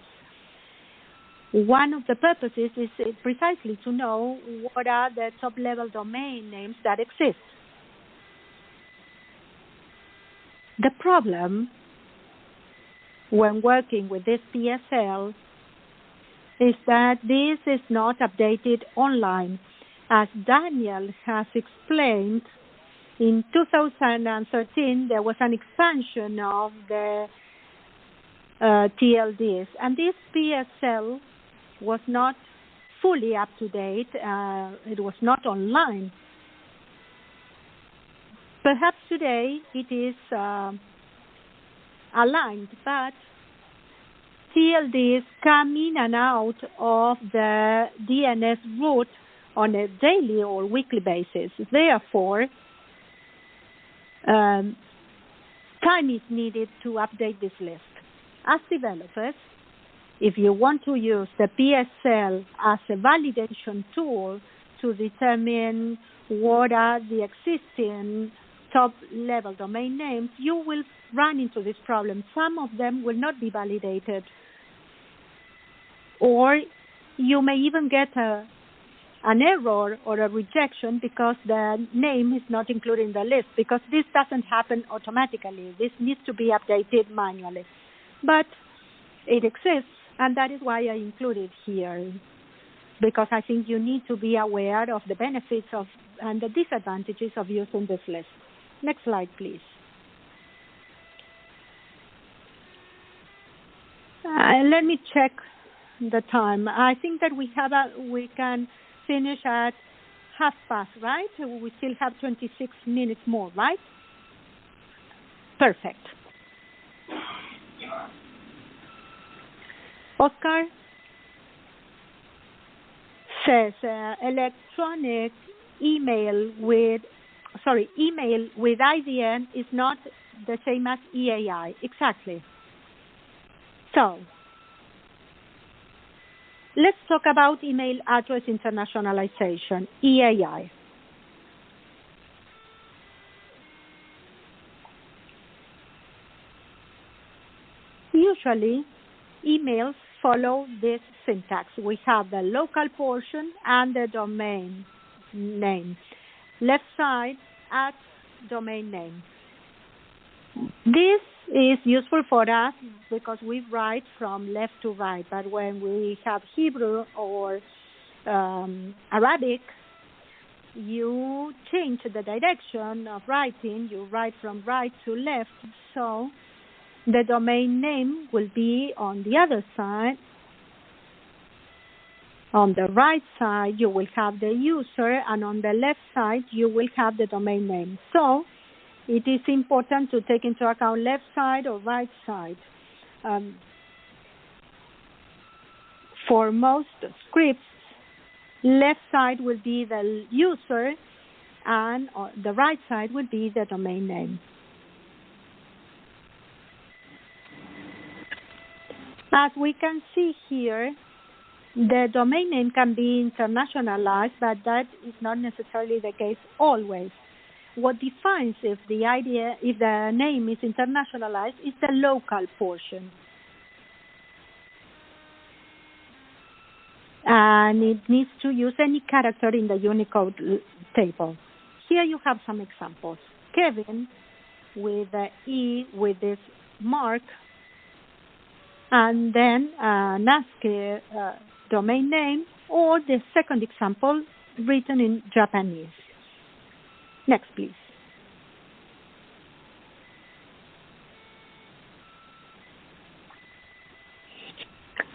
One of the purposes is precisely to know what are the top-level domain names that exist. The problem when working with this PSL is that this is not updated online. As Daniel has explained, in 2013, there was an expansion of the TLDs, and this PSL was not fully up to date. It was not online. Perhaps today it is aligned, but TLDs come in and out of the DNS root on a daily or weekly basis. Therefore, time is needed to update this list. As developers, if you want to use the PSL as a validation tool to determine what are the existing top-level domain names, you will run into this problem. Some of them will not be validated, or you may even get an error or a rejection because the name is not included in the list, because this doesn't happen automatically. This needs to be updated manually. But it exists, and that is why I include it here, because I think you need to be aware of the benefits of and the disadvantages of using this list. Next slide, please. Let me check the time. I think that we can finish at past, right? We still have 26 minutes more, right? Perfect. Oscar says email with IDN is not the same as EAI, exactly. So, let's talk about email address internationalization, EAI. Usually, emails follow this syntax. We have the local portion and the domain name. Left side, at domain name. This is useful for us because we write from left to right, but when we have Hebrew or Arabic, you change the direction of writing. You write from right to left, so the domain name will be on the other side. On the right side, you will have the user, and on the left side, you will have the domain name. So it is important to take into account left side or right side. For most scripts, left side will be the user, and the right side will be the domain name. As we can see here, the domain name can be internationalized, but that is not necessarily the case always. What defines if the name is internationalized is the local portion. And it needs to use any character in the Unicode table. Here you have some examples. Kevin with the E with this mark, and then an ASCII domain name, or the second example written in Japanese. Next, please.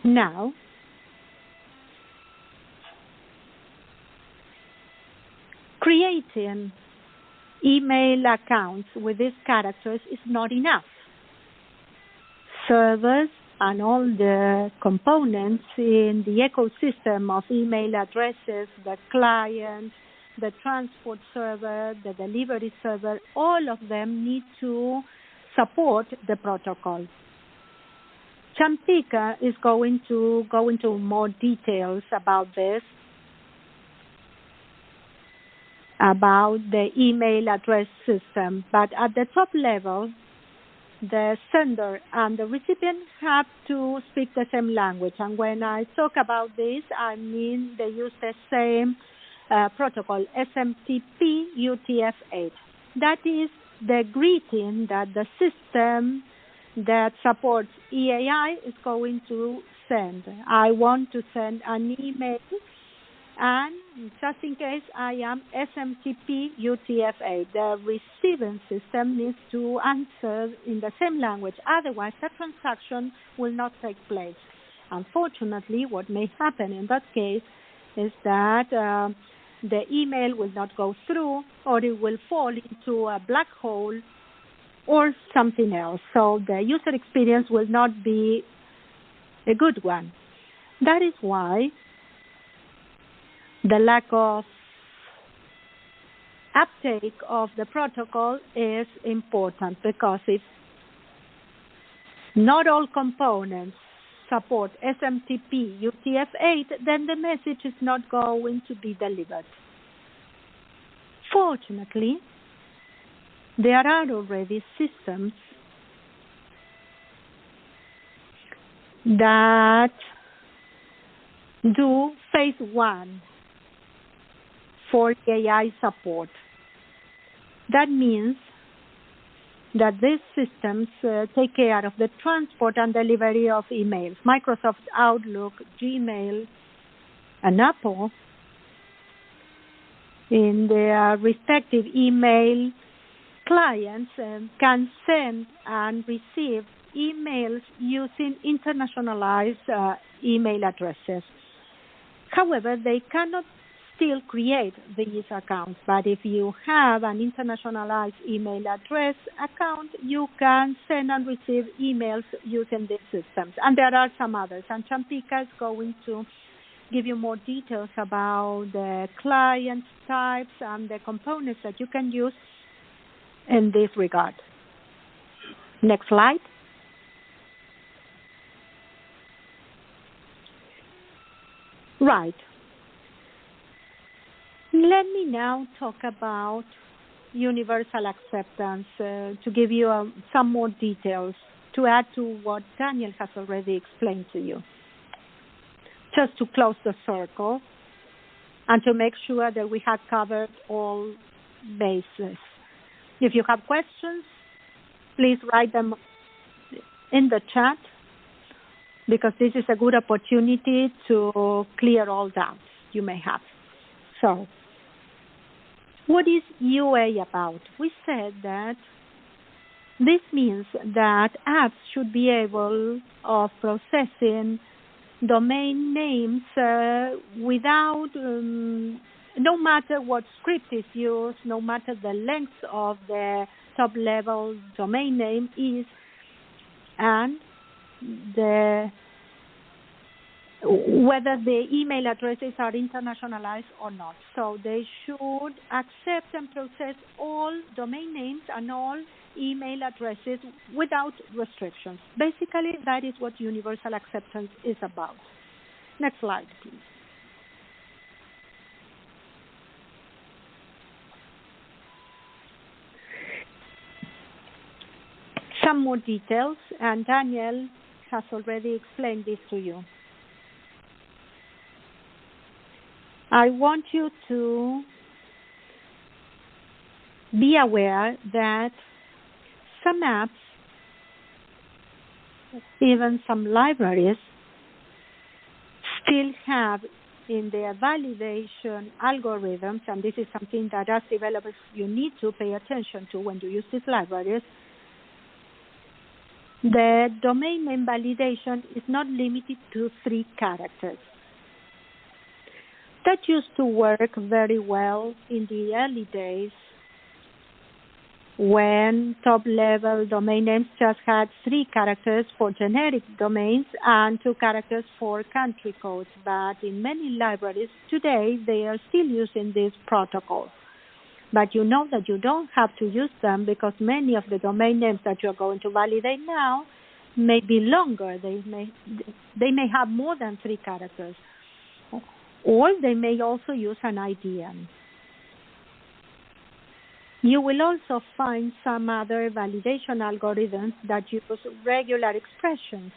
Now, creating email accounts with these characters is not enough. Servers and all the components in the ecosystem of email addresses, the client, the transport server, the delivery server, all of them need to support the protocol. Champika is going to go into more details about this, about the email address system. But at the top level, the sender and the recipient have to speak the same language. And when I talk about this, I mean they use the same protocol, SMTP UTF-8. That is the greeting that the system that supports EAI is going to send. I want to send an email, and just in case I am SMTP UTF-8, the receiving system needs to answer in the same language. Otherwise, the transaction will not take place. Unfortunately, what may happen in that case is that the email will not go through, or it will fall into a black hole or something else. So the user experience will not be a good one. That is why the lack of uptake of the protocol is important, because if not all components support SMTP UTF-8, then the message is not going to be delivered. Fortunately, there are already systems that do phase 1 for AI support. That means that these systems take care of the transport and delivery of emails. Microsoft Outlook, Gmail, and Apple, in their respective email clients, can send and receive emails using internationalized email addresses. However, they cannot still create these accounts, but if you have an internationalized email address account, you can send and receive emails using these systems. And there are some others, and Champika is going to give you more details about the client types and the components that you can use in this regard. Next slide. Right. Let me now talk about universal acceptance to give you some more details to add to what Daniel has already explained to you. Just to close the circle and to make sure that we have covered all bases. If you have questions, please write them in the chat, because this is a good opportunity to clear all doubts you may have. So, what is UA about? We said that this means that apps should be able of processing domain names without, no matter what script is used, no matter the length of the top-level domain name is, and whether the email addresses are internationalized or not. So they should accept and process all domain names and all email addresses without restrictions. Basically, that is what universal acceptance is about. Next slide, please. Some more details, and Daniel has already explained this to you. I want you to be aware that some apps, even some libraries, still have in their validation algorithms, and this is something that as developers you need to pay attention to when you use these libraries, the domain name validation is not limited to 3 characters. That used to work very well in the early days when top-level domain names just had 3 characters for generic domains and 2 characters for country codes. But in many libraries today, they are still using this protocol. But you know that you don't have to use them because many of the domain names that you're going to validate now may be longer. They may have more than 3 characters. Or they may also use an IDN. You will also find some other validation algorithms that use regular expressions.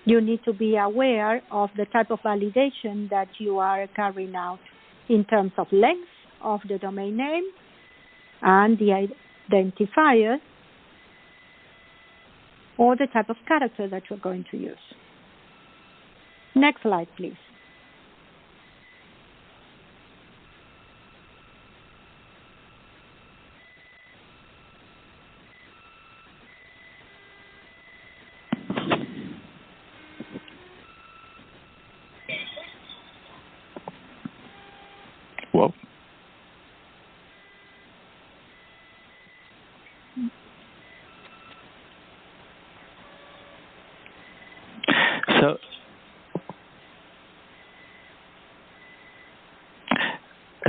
You need to be aware of the type of validation that you are carrying out in terms of length of the domain name and the identifier or the type of character that you're going to use. Next slide, please. Whoa.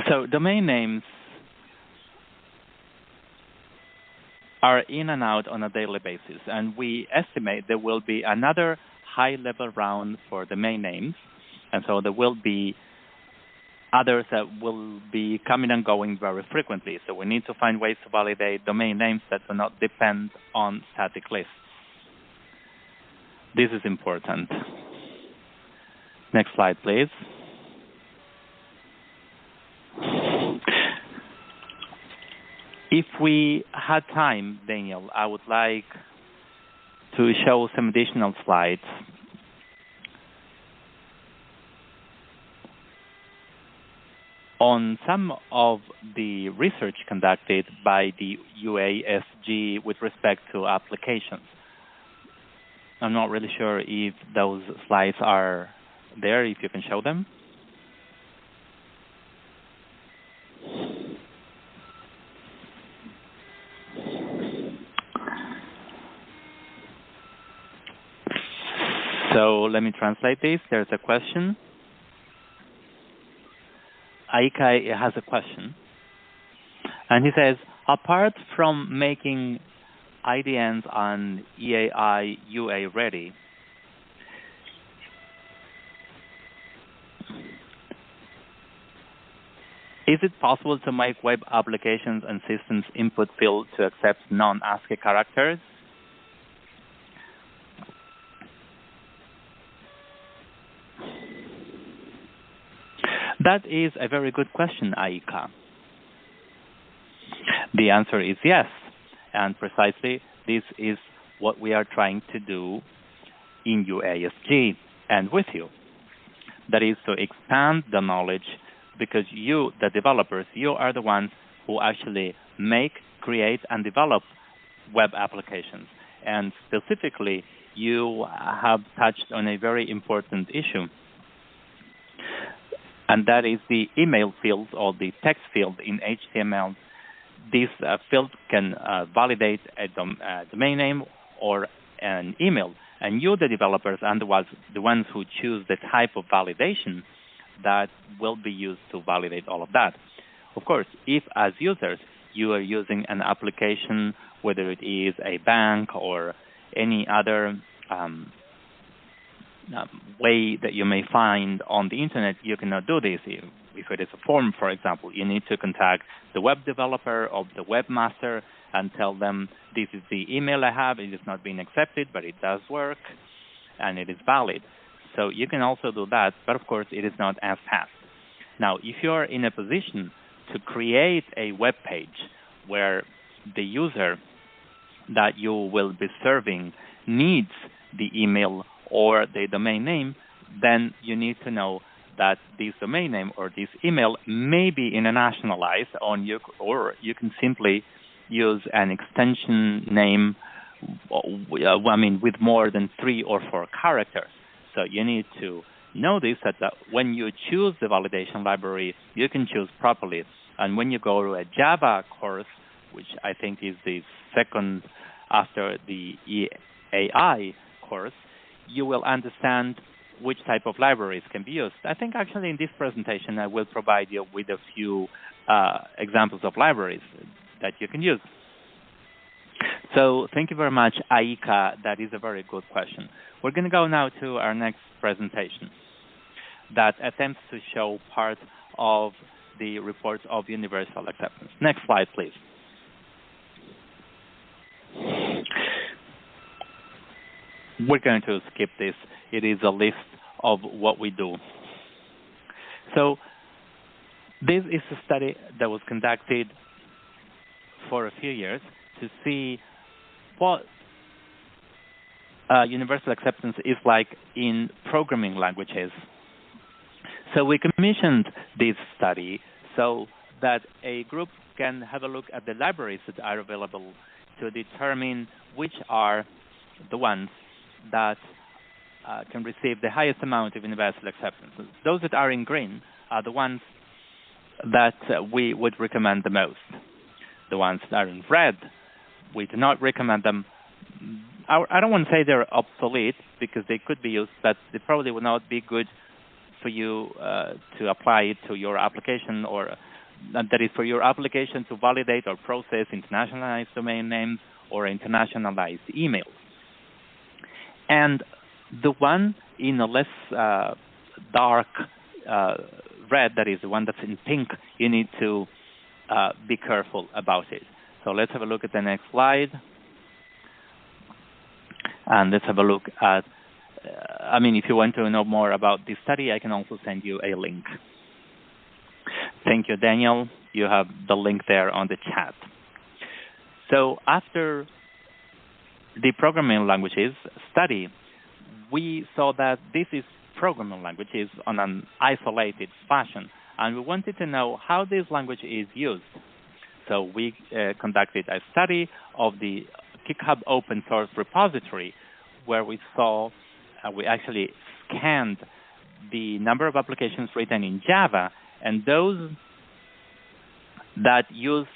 So domain names are in and out on a daily basis, and we estimate there will be another high-level round for domain names, and so there will be others that will be coming and going very frequently. So we need to find ways to validate domain names that do not depend on static lists. This is important. Next slide, please. If we had time, Daniel, I would like to show some additional slides. On some of the research conducted by the UASG with respect to applications. I'm not really sure if those slides are there, if you can show them. So let me translate this. There's a question. Aika has a question. And he says, apart from making IDNs and EAI UA ready. Is it possible to make web applications and systems input field to accept non-ASCII characters? That is a very good question, Aika. The answer is yes, and precisely this is what we are trying to do in UASG and with you. That is to expand the knowledge, because you, the developers, you are the ones who actually make, create, and develop web applications. And specifically, you have touched on a very important issue, and that is the email field or the text field in HTML. This field can validate a domain name or an email, and you, the developers, are the ones who choose the type of validation that will be used to validate all of that. Of course, if as users you are using an application, whether it is a bank or any other way that you may find on the internet, you cannot do this. If it is a form, for example, you need to contact the web developer or the webmaster and tell them, this is the email I have, it is not being accepted, but it does work, and it is valid. So you can also do that, but of course it is not as fast. Now, if you're in a position to create a web page where the user that you will be serving needs the email or the domain name, then you need to know that this domain name or this email may be internationalized on you, or you can simply use an extension name, with more than 3 or 4 characters. So you need to know this, that when you choose the validation library, you can choose properly. And when you go to a Java course, which I think is the second after the EAI course, you will understand which type of libraries can be used. I think actually in this presentation I will provide you with a few examples of libraries that you can use. So thank you very much, Aika. That is a very good question. We're going to go now to our next presentation that attempts to show part of the reports of universal acceptance. Next slide, please. We're going to skip this. It is a list of what we do. So this is a study that was conducted for a few years to see what universal acceptance is like in programming languages. So we commissioned this study so that a group can have a look at the libraries that are available to determine which are the ones that can receive the highest amount of universal acceptance. Those that are in green are the ones that we would recommend the most. The ones that are in red, we do not recommend them. I don't want to say they're obsolete, because they could be used, but they probably would not be good for you to apply it to your application, or that is for your application to validate or process internationalized domain names or internationalized emails. And the one in a less dark red, that is the one that's in pink, you need to be careful about it. So let's have a look at the next slide. And let's have a look at, if you want to know more about this study, I can also send you a link. Thank you, Daniel. You have the link there on the chat. So after the programming languages study, we saw that this is programming languages on an isolated fashion, and we wanted to know how this language is used. So we conducted a study of the GitHub open source repository, where we saw, we actually scanned the number of applications written in Java, and those that use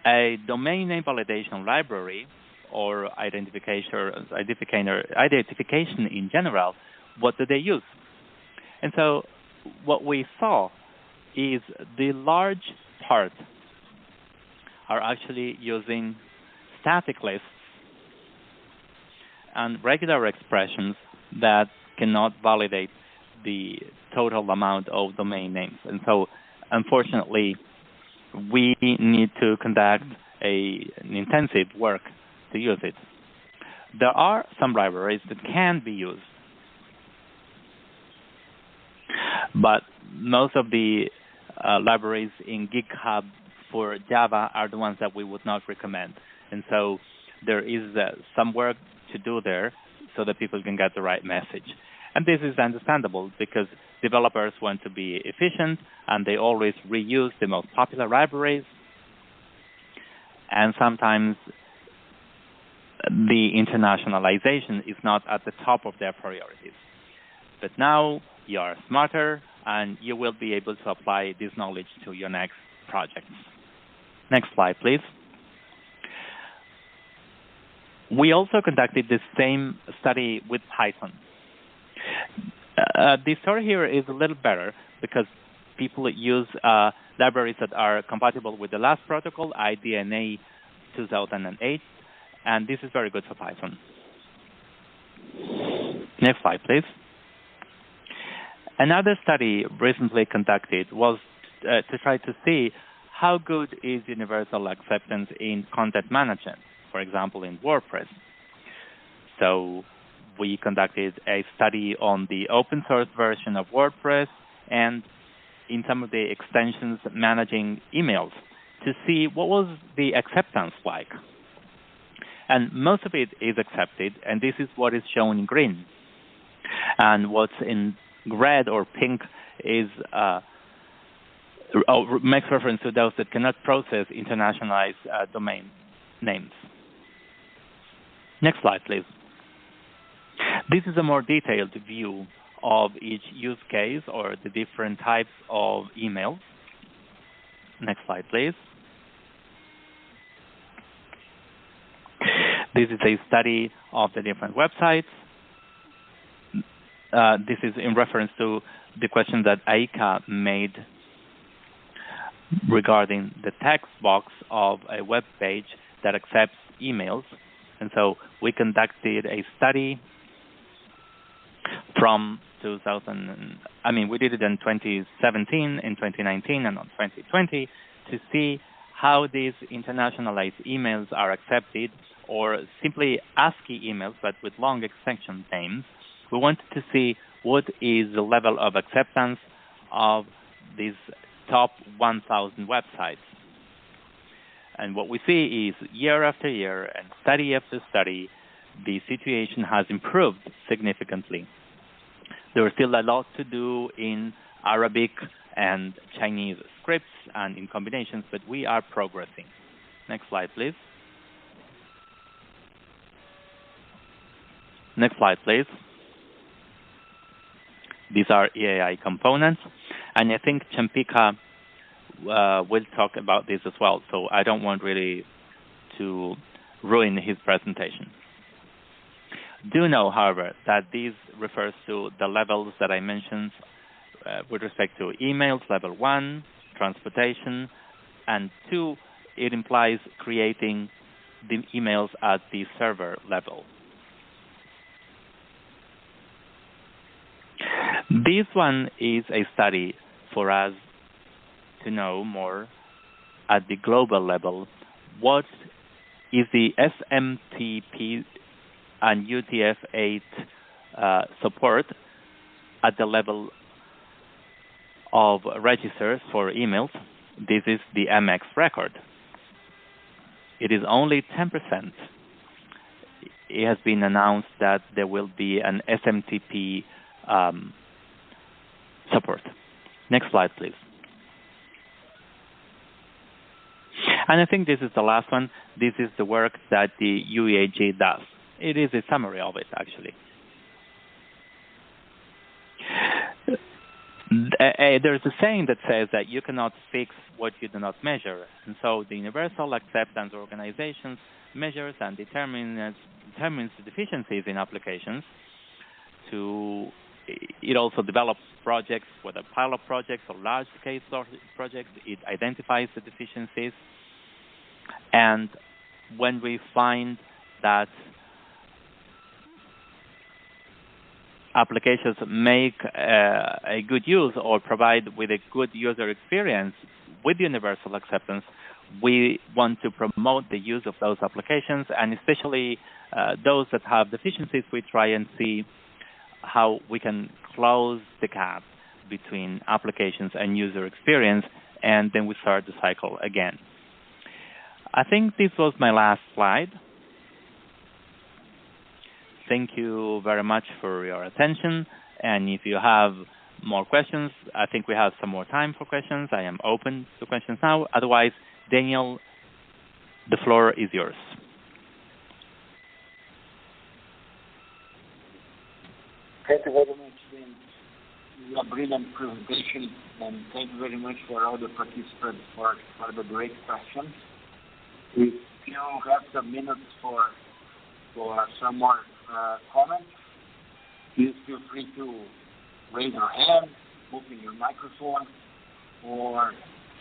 a domain name validation library or identification in general, what do they use? And so what we saw is the large part are actually using static lists and regular expressions that cannot validate the total amount of domain names. And so, unfortunately, we need to conduct an intensive work to use it. There are some libraries that can be used, but most of the libraries in GitHub for Java are the ones that we would not recommend. And so there is some work to do there so that people can get the right message. And this is understandable because developers want to be efficient and they always reuse the most popular libraries. And sometimes the internationalization is not at the top of their priorities. But now you are smarter and you will be able to apply this knowledge to your next project. Next slide, please. We also conducted the same study with Python. The story here is a little better because people use libraries that are compatible with the last protocol, IDNA 2008, and this is very good for Python. Next slide, please. Another study recently conducted was to try to see how good is universal acceptance in content management, for example, in WordPress. So we conducted a study on the open source version of WordPress and in some of the extensions managing emails to see what was the acceptance like. And most of it is accepted, and this is what is shown in green. And what's in red or pink is makes reference to those that cannot process internationalized domain names. Next slide, please. This is a more detailed view of each use case or the different types of emails. Next slide, please. This is a study of the different websites. This is in reference to the question that Aika made regarding the text box of a web page that accepts emails. And so we conducted a study from we did it in 2017, in 2019, and on 2020 to see how these internationalized emails are accepted, or simply ASCII emails, but with long extension names. We wanted to see what is the level of acceptance of these top 1,000 websites. And what we see is year after year and study after study, the situation has improved significantly. There is still a lot to do in Arabic and Chinese scripts and in combinations, but we are progressing. Next slide, please. Next slide, please. These are EAI components, and I think Champika will talk about this as well, so I don't want really to ruin his presentation. Do know, however, that this refers to the levels that I mentioned with respect to emails, level 1, transportation, and 2, it implies creating the emails at the server level. This one is a study for us to know more at the global level what is the SMTP and UTF-8 support at the level of registers for emails. This is the MX record. It is only 10%. It has been announced that there will be an SMTP support. Next slide, please. And I think this is the last one. This is the work that the UEAG does. It is a summary of it, actually. There's a saying that says that you cannot fix what you do not measure. And so the Universal Acceptance Organization measures and determines the deficiencies in applications. It also develops projects, whether pilot projects or large-scale projects. It identifies the deficiencies. And when we find that applications make a good use or provide with a good user experience with universal acceptance, we want to promote the use of those applications, and especially those that have deficiencies, we try and see how we can close the gap between applications and user experience, and then we start the cycle again. I think this was my last slide. Thank you very much for your attention, and if you have more questions, I think we have some more time for questions. I am open to questions now. Otherwise, Daniel, the floor is yours. Thank you very much, Ben. A brilliant presentation, and thank you very much for all the participants for the great questions. If you have some minutes for some more comments, please feel free to raise your hand, open your microphone, or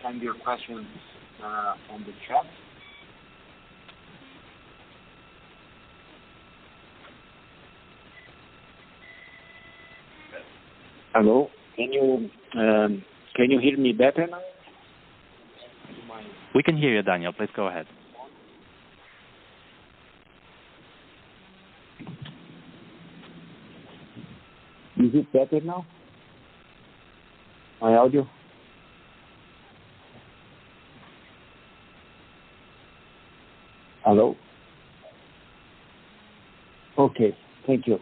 send your questions on the chat. Hello, can you hear me better now? We can hear you, Daniel. Please go ahead. Is it better now? My audio? Hello? Okay, thank you.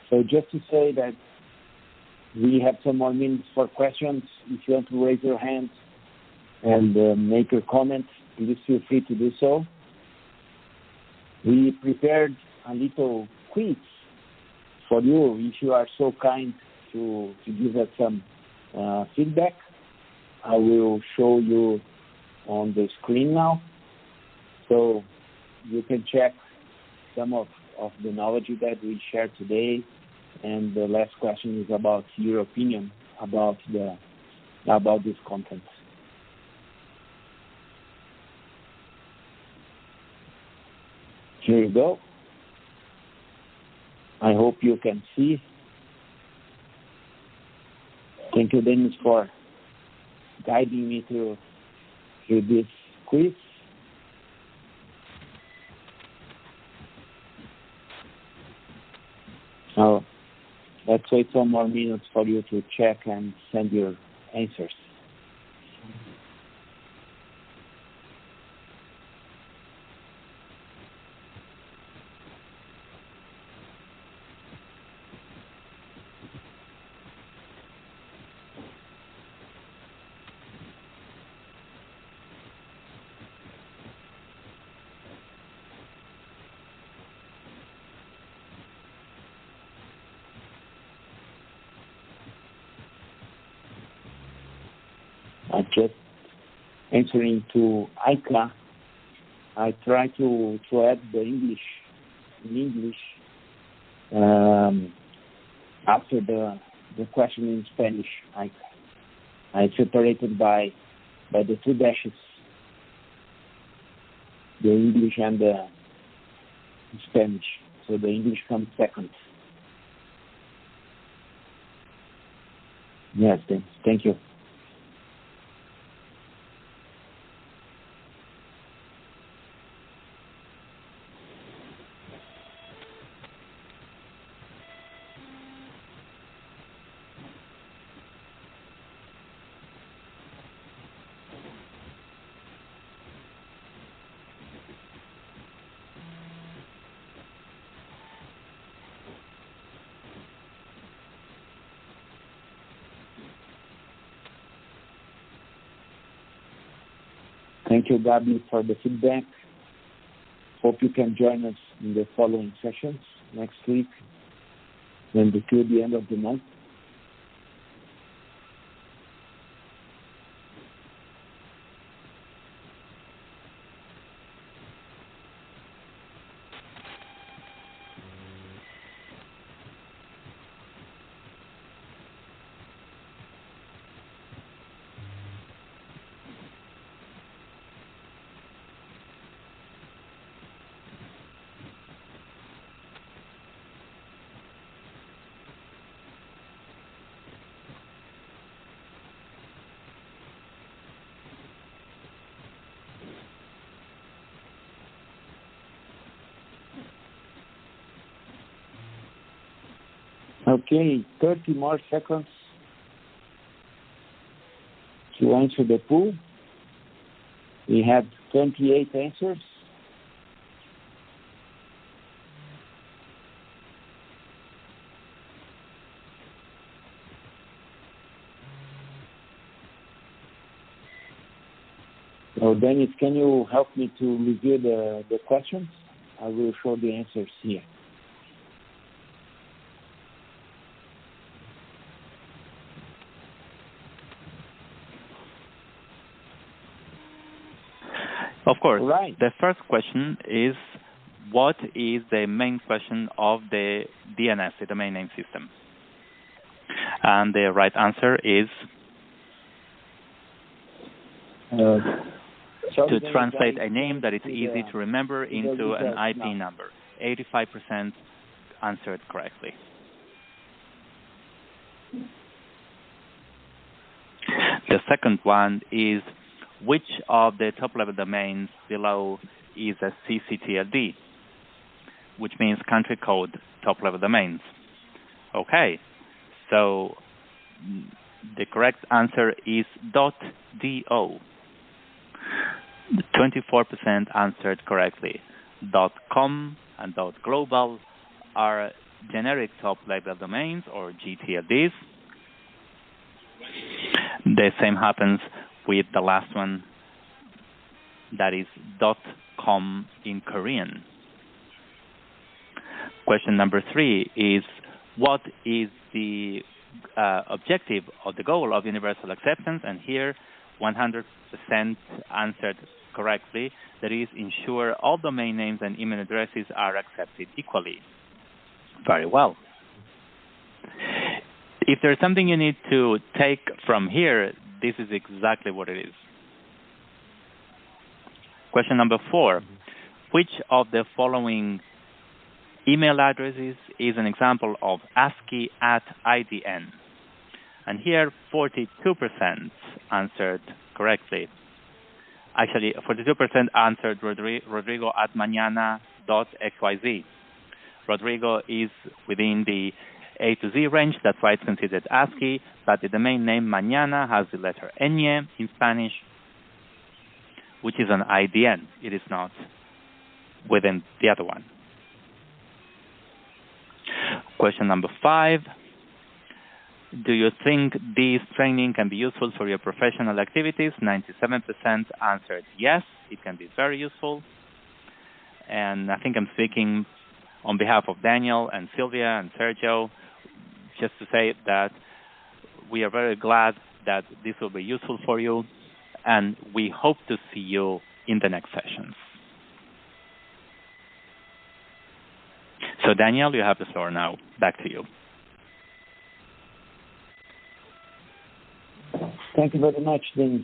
So just to say that we have some more minutes for questions. If you want to raise your hand and make your comments, please feel free to do so. We prepared a little quiz for you, if you are so kind to give us some feedback. I will show you on the screen now, so you can check some of the knowledge that we shared today. And the last question is about your opinion about this content. Here you go. I hope you can see. Thank you, Dennis, for guiding me through this quiz. So let's wait some more minutes for you to check and send your answers. Just answering to Aika, I try to add the English in English after the question in Spanish. I separated by the two dashes, the English and the Spanish. So the English comes second. Yes, thank you. Thank you, Gabi, for the feedback. Hope you can join us in the following sessions next week and until the end of the month. Okay, 30 more seconds to answer the poll. We have 28 answers. So Dennis, can you help me to review the questions? I will show the answers here. Of course. Right. The first question is, what is the main question of the DNS, the domain name system? And the right answer is to translate a name that is easy to remember into an IP number. 85% answered correctly. The second one is, which of the top-level domains below is a CCTLD, which means country code top-level domains? Okay, so the correct answer is .do. 24% answered correctly. .com and .global are generic top-level domains, or GTLDs. The same happens with the last one, that is .com in Korean. Question number 3 is, what is the objective or the goal of universal acceptance? And here, 100% answered correctly. That is, ensure all domain names and email addresses are accepted equally. Very well. If there's something you need to take from here, this is exactly what it is. Question number 4. Which of the following email addresses is an example of ASCII at IDN? And here, 42% answered correctly. Actually, 42% answered Rodrigo at mañana.xyz. Rodrigo is within the A to Z range, that's why it's considered ASCII, but the domain name Mañana has the letter ñ in Spanish, which is an IDN. It is not within the other one. Question number 5. Do you think this training can be useful for your professional activities? 97% answered yes, it can be very useful. And I think I'm speaking on behalf of Daniel and Sylvia and Sergio, just to say that we are very glad that this will be useful for you, and we hope to see you in the next sessions. So Daniel, you have the floor now. Back to you. Thank you very much, Denis,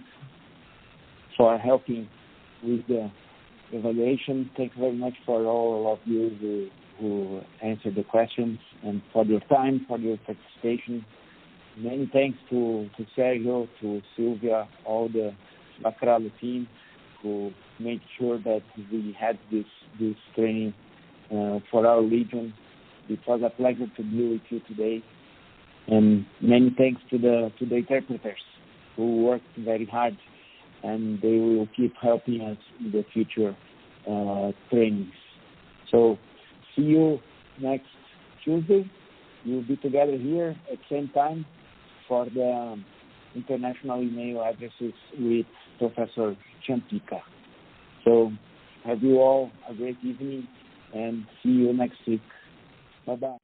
for helping with the evaluation. Thank you very much for all of you who answered the questions and for your time, for your participation. Many thanks to Sergio, to Sylvia, all the Lacrallo team who made sure that we had this training for our region. It was a pleasure to be with you today. And many thanks to the interpreters who worked very hard, and they will keep helping us in the future trainings. So see you next Tuesday. We'll be together here at the same time for the international email addresses with Professor Champica. So have you all a great evening, and see you next week. Bye-bye.